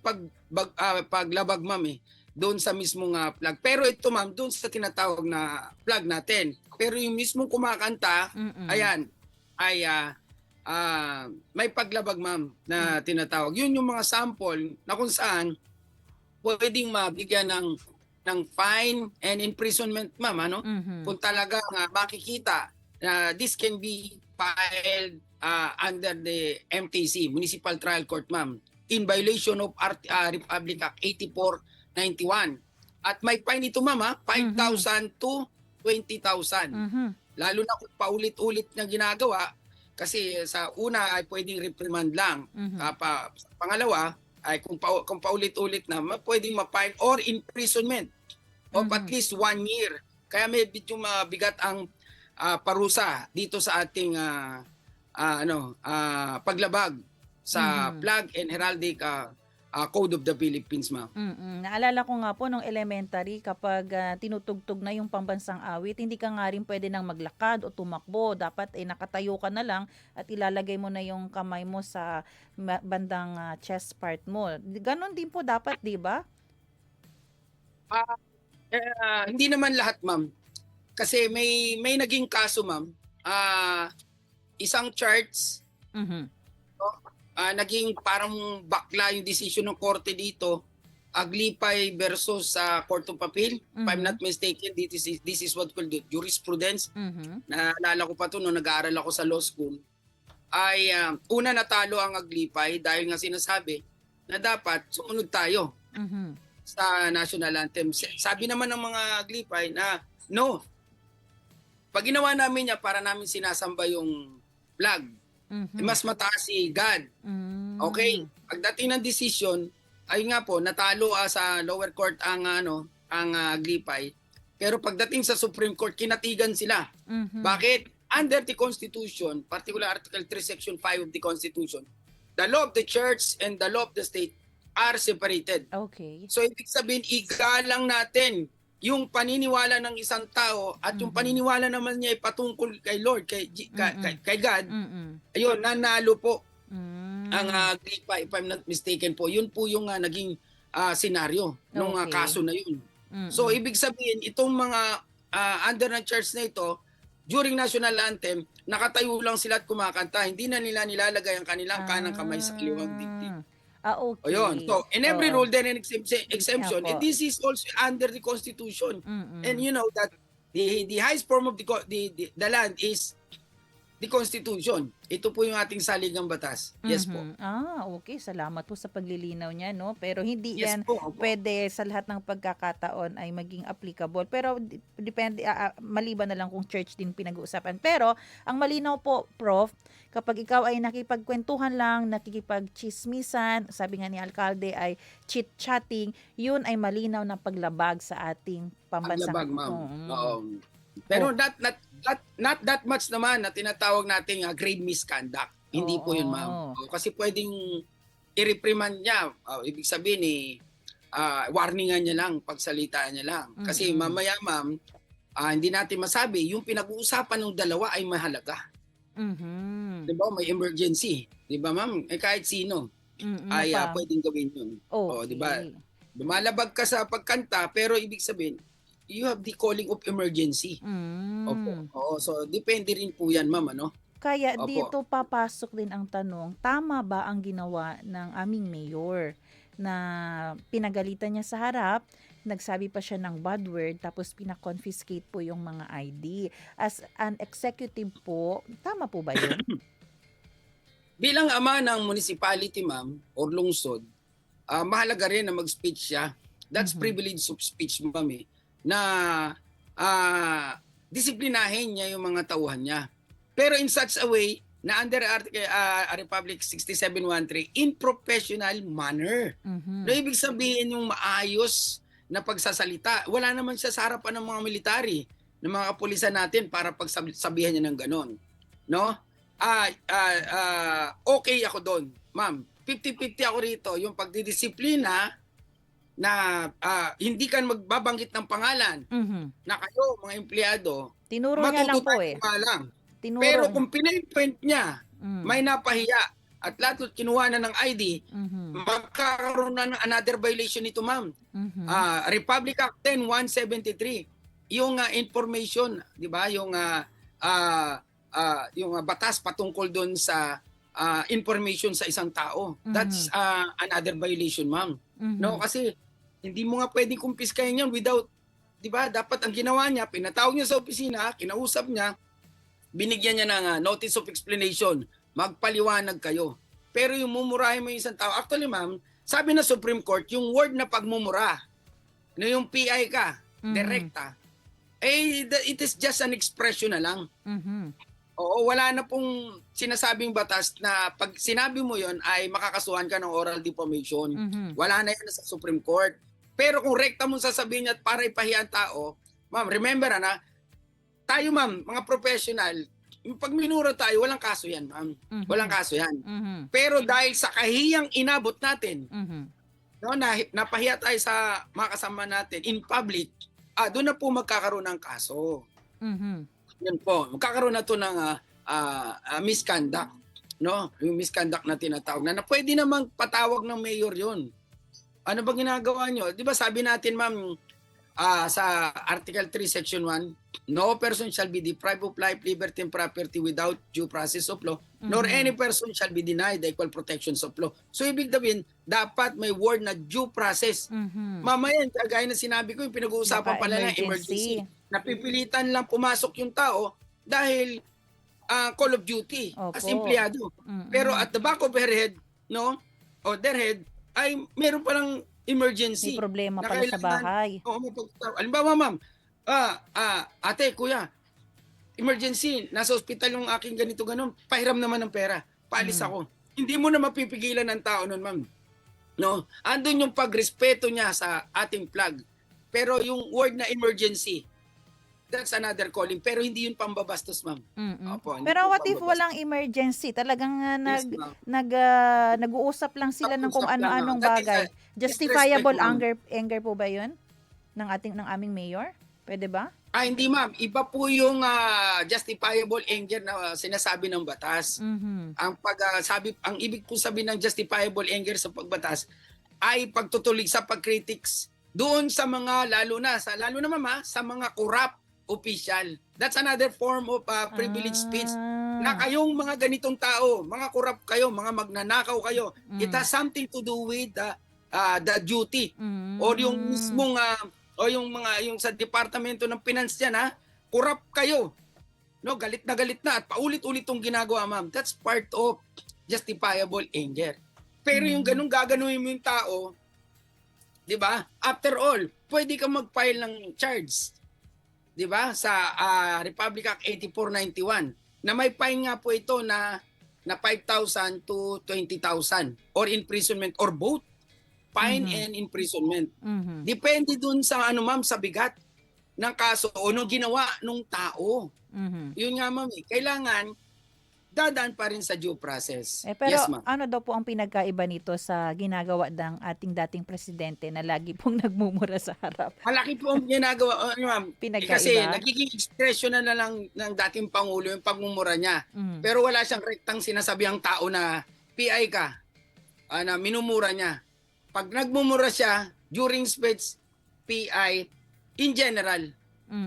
paglabag ma'am doon sa mismong plug. Pero ito ma'am, doon sa tinatawag na plug natin. Pero yung mismong kumakanta, ayan, ay may paglabag ma'am na tinatawag. Yun yung mga sample na kung saan pwedeng mabigyan ng fine and imprisonment ma'am, ano? Kung talagang makikita na this can be filed under the MTC, Municipal Trial Court ma'am, in violation of Republic Act 8491. At may fine ito ma'am 5,000 to 20,000. Lalo na kung paulit-ulit na ginagawa, kasi sa una ay pwedeng reprimand lang. Pangalawa ay kung paulit-ulit na, pwedeng ma-fine or imprisonment of at least 1 year. Kaya medyo mabigat ang parusa dito sa ating paglabag sa Flag and Heraldic Code of the Philippines, ma'am. Naalala ko nga po nung elementary, kapag tinutugtog na yung pambansang awit, hindi ka nga rin pwede nang maglakad o tumakbo. Dapat nakatayo ka na lang at ilalagay mo na yung kamay mo sa bandang chest part mo. Ganon din po dapat, di ba? Hindi naman lahat, ma'am. Kasi may naging kaso, ma'am. Isang church, naging parang bakla yung decision ng korte dito. Aglipay versus sa Court of Appeal. If I'm not mistaken, this is what called the jurisprudence. Naalala ko pa ito nung nag-aaral ako sa law school. Ay una natalo ang Aglipay dahil nga sinasabi na dapat sumunod tayo sa national anthem. Sabi naman ng mga Aglipay na no, pag ginawa namin niya para namin sinasamba yung flag, mas mataas si God. Okay? Pagdating ng decision, ay nga po, natalo sa lower court ang Aglipay. Pero pagdating sa Supreme Court, kinatigan sila. Bakit? Under the Constitution, particular Article 3, Section 5 of the Constitution, the law of the church and the law of the state are separated. Okay. So, ibig sabihin, igalang natin yung paniniwala ng isang tao at yung paniniwala naman niya ay patungkol kay Lord, kay God. Ayun, nanalo po ang Aglipay, if I'm not mistaken po. Yun po yung naging senaryo nung kaso na yun. So, ibig sabihin, itong mga under ng church na ito, during national anthem, nakatayo lang sila at kumakanta. Hindi na nila nilalagay ang kanilang kanang kamay sa kaliwang dibdib. Okay. Ayun. So, in every rule, there is an exemption. And this is also under the Constitution. And you know that the highest form of the land is the Constitution. Ito po yung ating saligang batas. Yes po. Okay. Salamat po sa paglilinaw niya, no? Pero hindi Yes yan po. pwede sa lahat ng pagkakataon ay maging applicable. Pero depende, maliban na lang kung church din pinag-uusapan. Pero ang malinaw po, Prof, kapag ikaw ay nakipagkwentuhan lang, nakikipagchismisan, sabi nga ni Alkalde ay chit-chatting, yun ay malinaw na paglabag sa ating pambansang. Paglabag, ma'am. Pero not that much naman na tinatawag nating grave misconduct. Hindi po yun, ma'am. Kasi pwedeng i-reprimand niya. Ibig sabihin warningan niya lang, pagsalitaan niya lang. Kasi mamaya, ma'am, hindi natin masabi, yung pinag-uusapan ng dalawa ay mahalaga. Diba? May emergency. Diba, ma'am? Kahit sino ay pwedeng gawin yun. Diba? Lumalabag ka sa pagkanta, pero ibig sabihin, you have the calling of emergency. So depende rin po yan, ma'am, ano? Kaya dito papasok din ang tanong, tama ba ang ginawa ng aming mayor na pinagalitan niya sa harap, nagsabi pa siya ng bad word, tapos pinakonfiscate po yung mga ID. As an executive po, tama po ba yun? Bilang ama ng municipality, ma'am, or lungsod, mahalaga rin na mag-speech siya. That's privilege of speech, ma'am, na disiplinahin niya yung mga tauhan niya. Pero in such a way na under Republic 6713 in professional manner. No, ibig sabihin yung maayos na pagsasalita. Wala naman siya sa harapan ng mga military. ng mga kapulisan natin para pagsabihan niya ng ganon. No? Okay ako doon, ma'am. 50-50 ako rito. Yung pagdidisiplina na hindi ka magbabanggit ng pangalan na kayo, mga empleyado, Tinuro niya lang po eh. lang. Tinuro Pero niya. kung pinipint niya, may napahiya at lahat kinuha na ng ID, magkakaroon na ng another violation nito, ma'am. Republic Act 10-173, yung information, di ba? Yung batas patungkol doon sa information sa isang tao. That's another violation, ma'am. No, kasi hindi mo nga pwedeng kumpiskahin yun without, di ba? Dapat ang ginawa niya, pinatawag niya sa opisina, kinausap niya, binigyan niya ng notice of explanation, magpaliwanag kayo. Pero yung mumurahin mo yung isang tao, actually ma'am, sabi na Supreme Court, yung word na pagmumura, na yung PI ka, direkta, it is just an expression na lang. Oo, wala na pong sinasabing batas na pag sinabi mo yon ay makakasuhan ka ng oral defamation. Wala na yan sa Supreme Court. Pero kung rekta mo sasabihin niya at para ipahiya ang tao, ma'am, remember tayo ma'am, mga professional, pag minura tayo, walang kaso yan, ma'am. Walang kaso yan. Pero dahil sa kahiyang inabot natin, no, napahiya tayo sa mga kasama natin in public, doon na po magkakaroon ng kaso. Yan po, magkakaroon na to ng misconduct. No? Yung misconduct na tinatawag na pwede namang patawag ng mayor yun. Ano ba ginagawa nyo? Di ba sabi natin, ma'am, sa Article 3, Section 1, no person shall be deprived of life, liberty, and property without due process of law, nor any person shall be denied the equal protections of law. So, ibig sabihin, dapat may word na due process. Mamaya, kagaya na sinabi ko, yung pinag-uusapan pala ng emergency. Napipilitan lang pumasok yung tao dahil call of duty as empleyado. Pero at the back of her head, no, or their head, ay meron palang emergency. May problema pala sa bahay. Halimbawa, ma'am, ate, kuya, emergency, nasa ospital yung aking ganito ganon, pahiram naman ng pera, paalis ako. Hindi mo na mapipigilan ng tao nun, ma'am. No? Andun yung pagrespeto niya sa ating flag. Pero yung word na emergency, that's another calling. Pero hindi yun pambabastos, ma'am. Opo, Pero what if walang emergency? Talagang nag-uusap lang sila ng kung ano-anong bagay. Justifiable anger po ba yun? Ng aming mayor? Pwede ba? Hindi, ma'am. Iba po yung justifiable anger na sinasabi ng batas. Ang ibig po sabihin ng justifiable anger sa pagbatas ay pagtutulig sa pagkritics doon sa mga lalo na ma'am, sa mga corrupt official. That's another form of privilege speech. Na kayong mga ganitong tao, mga corrupt kayo, mga magnanakaw kayo, it has something to do with the duty or yung mismong yung sa departamento ng finance niya corrupt kayo. No, galit na at paulit-ulit tong ginagawa, ma'am. That's part of justifiable anger. Pero yung ganung gaganuhin mo yung tao, 'di ba? After all, pwede kang mag-file ng charge. 'Di ba? Sa Republic Act 8491 na may fine nga po ito na 5,000 to 20,000 or imprisonment or both fine and imprisonment. Depende dun sa ma'am, sa bigat ng kaso o nung ginawa nung tao. Yun nga, ma'am, kailangan dadaan pa rin sa due process. Pero yes, ma'am. ano daw po ang pinagkaiba nito sa ginagawa ng ating dating presidente na lagi pong nagmumura sa harap? Malaki po ang ginagawa, ma'am. Pinagkaiba? Kasi nagiging expression na lang ng dating Pangulo yung pagmumura niya. Pero wala siyang rektang sinasabi ang tao na PI ka, na minumura niya. Pag nagmumura siya, during speech, PI, in general.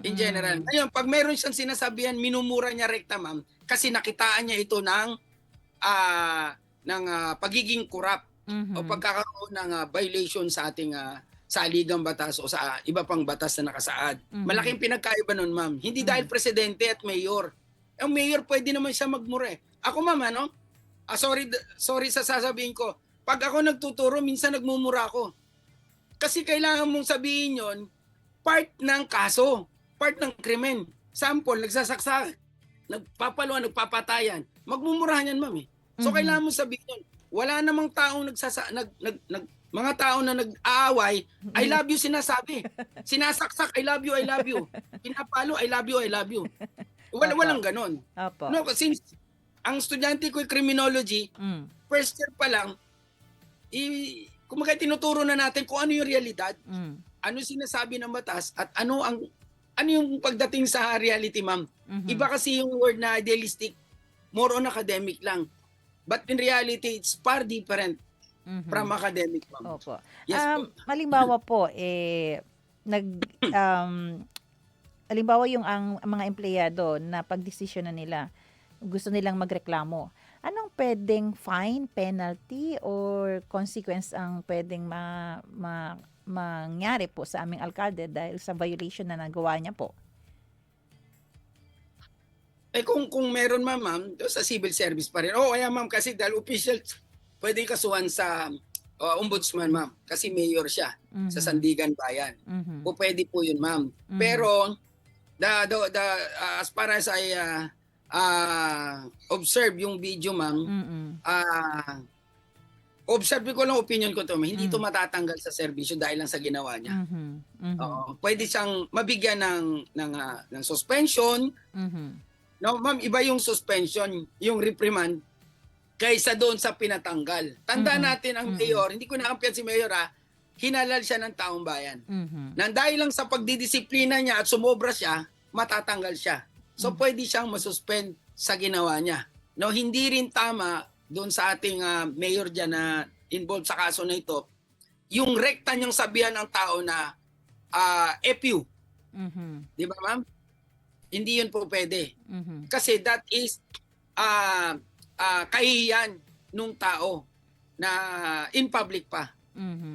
In general. Ngayon, pag mayroon siyang sinasabihan, minumura niya rekta, ma'am, kasi nakitaan niya ito ng pagiging corrupt o pagkakaroon ng violation sa ating saligang batas o sa iba pang batas na nakasaad. Malaking pinagkaiba nun, ma'am. Hindi dahil presidente at mayor. Ang mayor pwede naman siya magmura. Ako, ma'am, sorry sa sasabihin ko. Pag ako nagtuturo, minsan nagmumura ako. Kasi kailangan mong sabihin yon, part ng kaso, part ng krimen. Sample, nagsasaksak, nagpapaluan, nagpapatayan. Magmumurahan yan, ma'am. So kailangan mong sabihin yun. Wala namang taong mga tao na nag-aaway, I love you sinasabi. Sinasaksak, I love you, I love you. Pinapalo, I love you, I love you. Walang ganon. Opo. No, since ang estudyante ko criminology, first year pa lang, kumaga tinuturo na natin kung ano yung realidad, ano sinasabi ng batas, at ano yung pagdating sa reality, ma'am. Iba kasi yung word na idealistic, more on academic lang. But in reality, it's far different from academic, ma'am. Opo. Yes po. Halimbawa po, halimbawa yung ang mga empleyado na pagdesisyon na nila, gusto nilang magreklamo. Anong pwedeng fine, penalty, or consequence ang pwedeng mangyari po sa aming alkalde dahil sa violation na nagawa niya po? Kung meron ma'am, sa civil service pa rin. Kaya ma'am, kasi dahil official, pwedeng kasuhan sa ombudsman, ma'am. Kasi mayor siya sa Sandigan Bayan. O pwede po yun, ma'am. Pero, as far as I observe yung video, ma'am, observe ko lang opinion ko to, hindi to matatanggal sa serbisyo dahil lang sa ginawa niya. Pwede siyang mabigyan ng suspension. No, ma'am, iba yung suspension, yung reprimand, kaysa doon sa pinatanggal. Tandaan natin ang mayor, hindi ko nakampiyan si mayor hinalal siya ng taong bayan. Nang dahil lang sa pagdidisiplina niya at sumobra siya, matatanggal siya. So pwede siyang masuspend sa ginawa niya. No, hindi rin tama doon sa ating mayor diyan na involved sa kaso na ito, yung rekta niyang sabihan ng tao na FU. Di ba, ma'am? Hindi yun po pwede. Kasi that is kahihiyan nung tao na in public pa.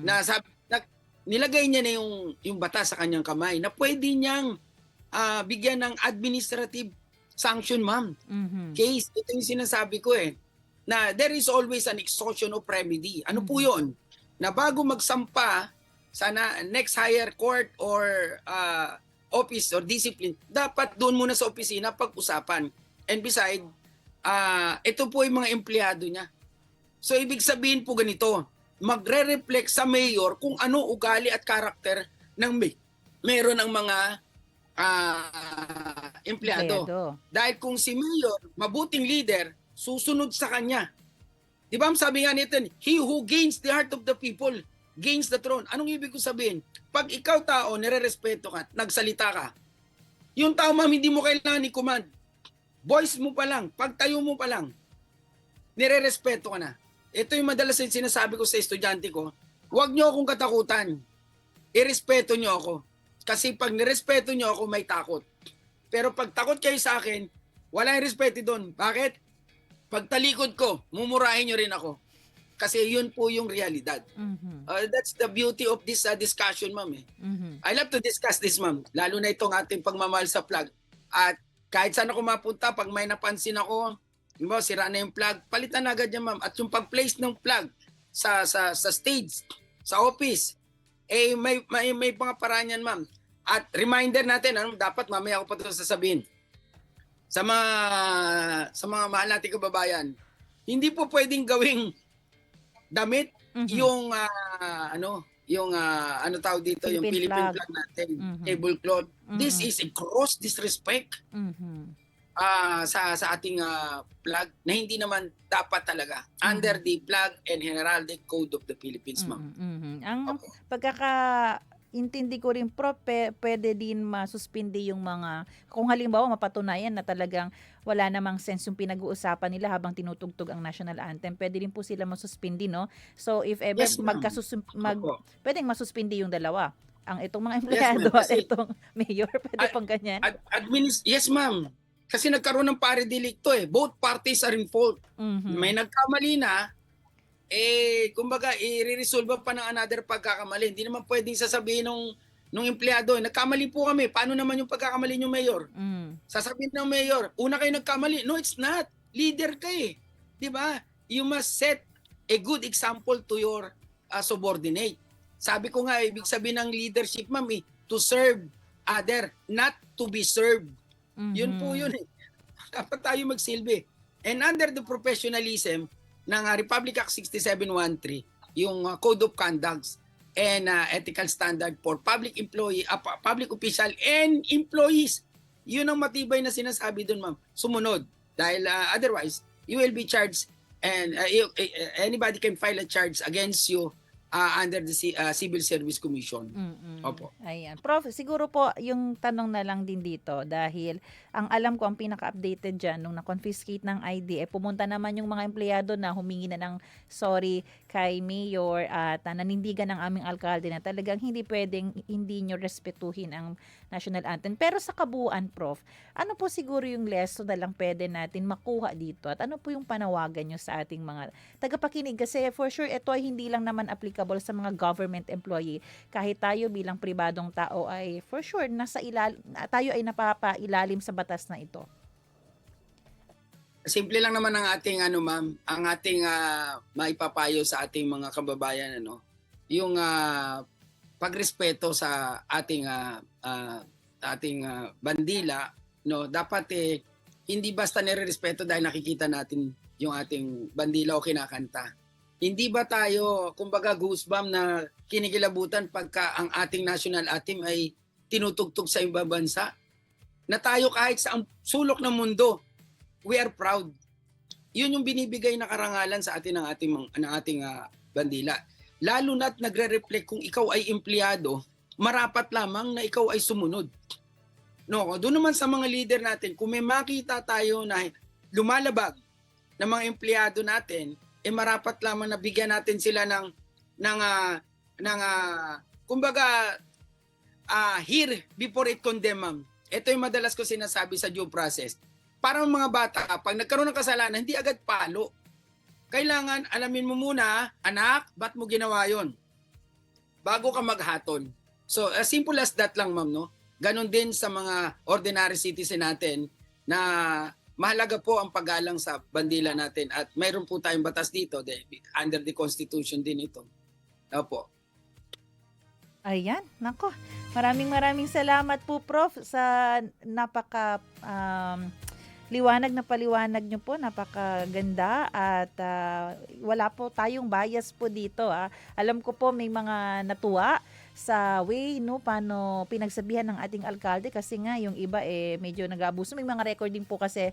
Na nilagay niya na yung batas sa kanyang kamay na pwede niyang bigyan ng administrative sanction, ma'am. Case, ito yung sinasabi ko na there is always an exhaustion of remedy. Ano po yun? Na bago magsampa sa next higher court or office or discipline, dapat doon muna sa opisina pag-usapan. And beside, ito po yung mga empleyado niya. So ibig sabihin po ganito, magre-reflect sa mayor kung ano ugali at karakter ng meron ng mga empleyado. Dahil kung si mayor, mabuting leader, susunod sa kanya. Di ba sabi nga nito, he who gains the heart of the people gains the throne. Anong ibig ko sabihin? Pag ikaw tao, nire-respeto ka, nagsalita ka, yung tao, ma'am, hindi mo kailangan i-command. Voice mo pa lang, pagtayo mo pa lang, nire-respeto ka na. Ito yung madalas yung sinasabi ko sa estudyante ko, huwag nyo akong katakutan. Irespeto nyo ako. Kasi pag nirespeto nyo ako, may takot. Pero pag takot kayo sa akin, wala yung respeto doon. Bakit? Pag talikod ko, mumurahin nyo rin ako. Kasi yun po yung realidad. That's the beauty of this discussion, ma'am. I love to discuss this, ma'am. Lalo na itong ating pagmamahal sa plug. At kahit saan ako mapunta, pag may napansin ako, sira na yung plug, palitan agad yan, ma'am. At yung pag-place ng plug sa stage, sa office, may pangaparaan yan, ma'am. At reminder natin, dapat mamaya ako pa ito sasabihin. Sa mga mahal nating kababayan, hindi po pwedeng gawing damit yung tawag dito, yung Philippine flag natin, tablecloth. This is a gross disrespect sa ating flag na hindi naman dapat talaga under the Flag and Heraldic Code of the Philippines, ma'am. Ang intindi ko rin pwede din masuspindi yung mga, kung halimbawa mapatunayan na talagang wala namang sense yung pinag-uusapan nila habang tinutugtog ang national anthem, pwede rin po sila masuspindi, no? So if ever pwedeng masuspindi yung dalawa. Ang itong mga empleyado at itong mayor, pwede pang ganyan? Yes, ma'am. Kasi nagkaroon ng pare-delicto Both parties are in fault. May nagkamali na, kumbaga, i-resolve pa ng another pagkakamali. Hindi naman pwedeng sasabihin nung empleyado, nagkamali po kami. Paano naman yung pagkakamali yung mayor? Sasabihin ng mayor, una kayo nagkamali. No, it's not. Leader ka Di ba? You must set a good example to your subordinate. Sabi ko nga, ibig sabihin ng leadership, ma'am, to serve other, not to be served. Yun po yun Dapat tayo magsilbi. And under the professionalism ng Republic Act 6713, yung Code of Conduct and Ethical Standard for Public Employee, Public Official and Employees. Yun ang matibay na sinasabi doon, ma'am. Sumunod. Dahil otherwise, you will be charged and anybody can file a charge against you under the Civil Service Commission. Opo. Ayan. Prof, siguro po yung tanong na lang din dito dahil ang alam ko ang pinaka-updated dyan nung na-confiscate ng ID, pumunta naman yung mga empleyado na humingi na ng sorry kay Mayor at nanindigan ng aming alkalde na talagang hindi pwedeng hindi nyo respetuhin ang national anthem. Pero sa kabuuan, Prof, ano po siguro yung lesson na lang pwede natin makuha dito at ano po yung panawagan nyo sa ating mga tagapakinig? Kasi for sure, ito ay hindi lang naman applicable sa mga government employee. Kahit tayo bilang pribadong tao ay for sure, tayo ay napapailalim sa batas na ito. Simple lang naman ang ating ma'am, ang ating maipapayo sa ating mga kababayan yung pagrespeto sa ating bandila dapat hindi basta nirerespeto dahil nakikita natin yung ating bandila o kinakanta. Hindi ba tayo kumbaga goosebump na kinikilabutan pagka ang ating national anthem ay tinutugtog sa ibang bansa? Na tayo kahit sa sulok ng mundo, we are proud. Yun yung binibigay na karangalan sa atin ng ating bandila. Lalo na't nagre-reflect kung ikaw ay empleyado, marapat lamang na ikaw ay sumunod. Doon naman sa mga leader natin, kung may makita tayo na lumalabag ng mga empleyado natin, marapat lamang na bigyan natin sila ng kumbaga hear before it condemn, ma'am. Ito yung madalas ko sinasabi sa due process. Parang mga bata, pag nagkaroon ng kasalanan, hindi agad palo. Kailangan alamin mo muna, anak, ba't mo ginawa yon? Bago ka maghaton. So, as simple as that lang, ma'am, no? Ganon din sa mga ordinary citizen natin na mahalaga po ang paggalang sa bandila natin at mayroon po tayong batas dito under the Constitution din ito. Opo. Ayan, nako. Maraming salamat po, Prof, sa napaka liwanag na paliwanag nyo po. Napakaganda at wala po tayong bias po dito. Alam ko po may mga natuwa sa way paano pinagsabihan ng ating alkalde kasi nga yung iba medyo nag-aabuso. May mga recording po kasi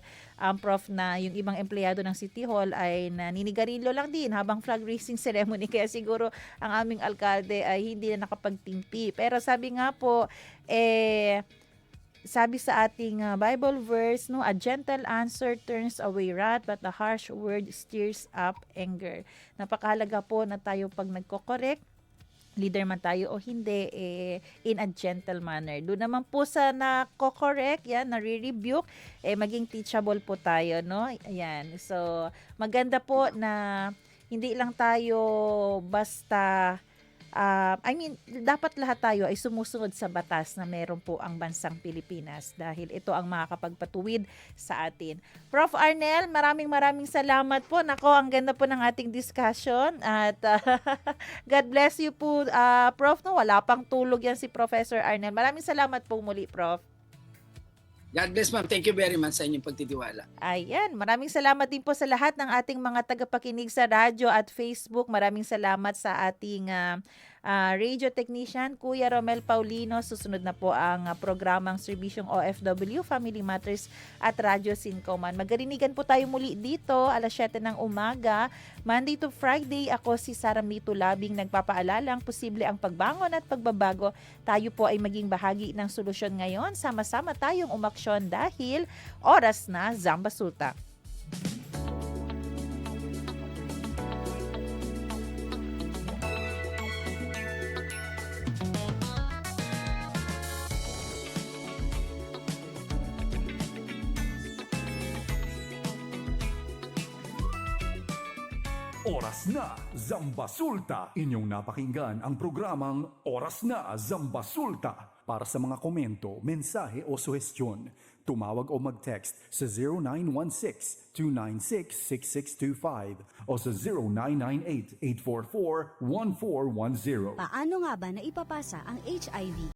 Prof na yung ibang empleyado ng City Hall ay naninigarilyo lang din habang flag raising ceremony kaya siguro ang aming alkalde ay hindi na nakapagtimpi. Pero sabi nga po sabi sa ating Bible verse, a gentle answer turns away wrath, but a harsh word stirs up anger. Napakahalaga po na tayo pag nagko-correct, leader man tayo o hindi, in a gentle manner. Doon naman po sa nako-correct, nare-rebuke, maging teachable po tayo, no? Ayan. So, maganda po na hindi lang tayo basta dapat lahat tayo ay sumusunod sa batas na meron po ang bansang Pilipinas dahil ito ang makakapagpatuwid sa atin. Prof. Arnel, maraming salamat po. Nako, ang ganda po ng ating discussion at God bless you po, Prof. Wala pang tulog yan si Professor Arnel. Maraming salamat po muli, Prof. God bless, ma'am. Thank you very much sa inyong pagtitiwala. Ayan. Maraming salamat din po sa lahat ng ating mga tagapakinig sa radyo at Facebook. Maraming salamat sa ating radio technician, Kuya Romel Paulino. Susunod na po ang programang Serbisyong OFW, Family Matters at Radyo Sincoman. Magarinigan po tayo muli dito, alas 7 ng umaga. Monday to Friday, ako si Sara Mito Labing nagpapaalalang posible ang pagbangon at pagbabago. Tayo po ay maging bahagi ng solusyon ngayon. Sama-sama tayong umaksyon dahil oras na Zamba Sulta. Oras na Zambasulta. Inyong napakinggan ang programang Oras na Zambasulta. Para sa mga komento, mensahe o suhestyon, tumawag o mag-text sa 0916-296-6625 o sa 0998-844-1410. Paano nga ba naipapasa ang HIV?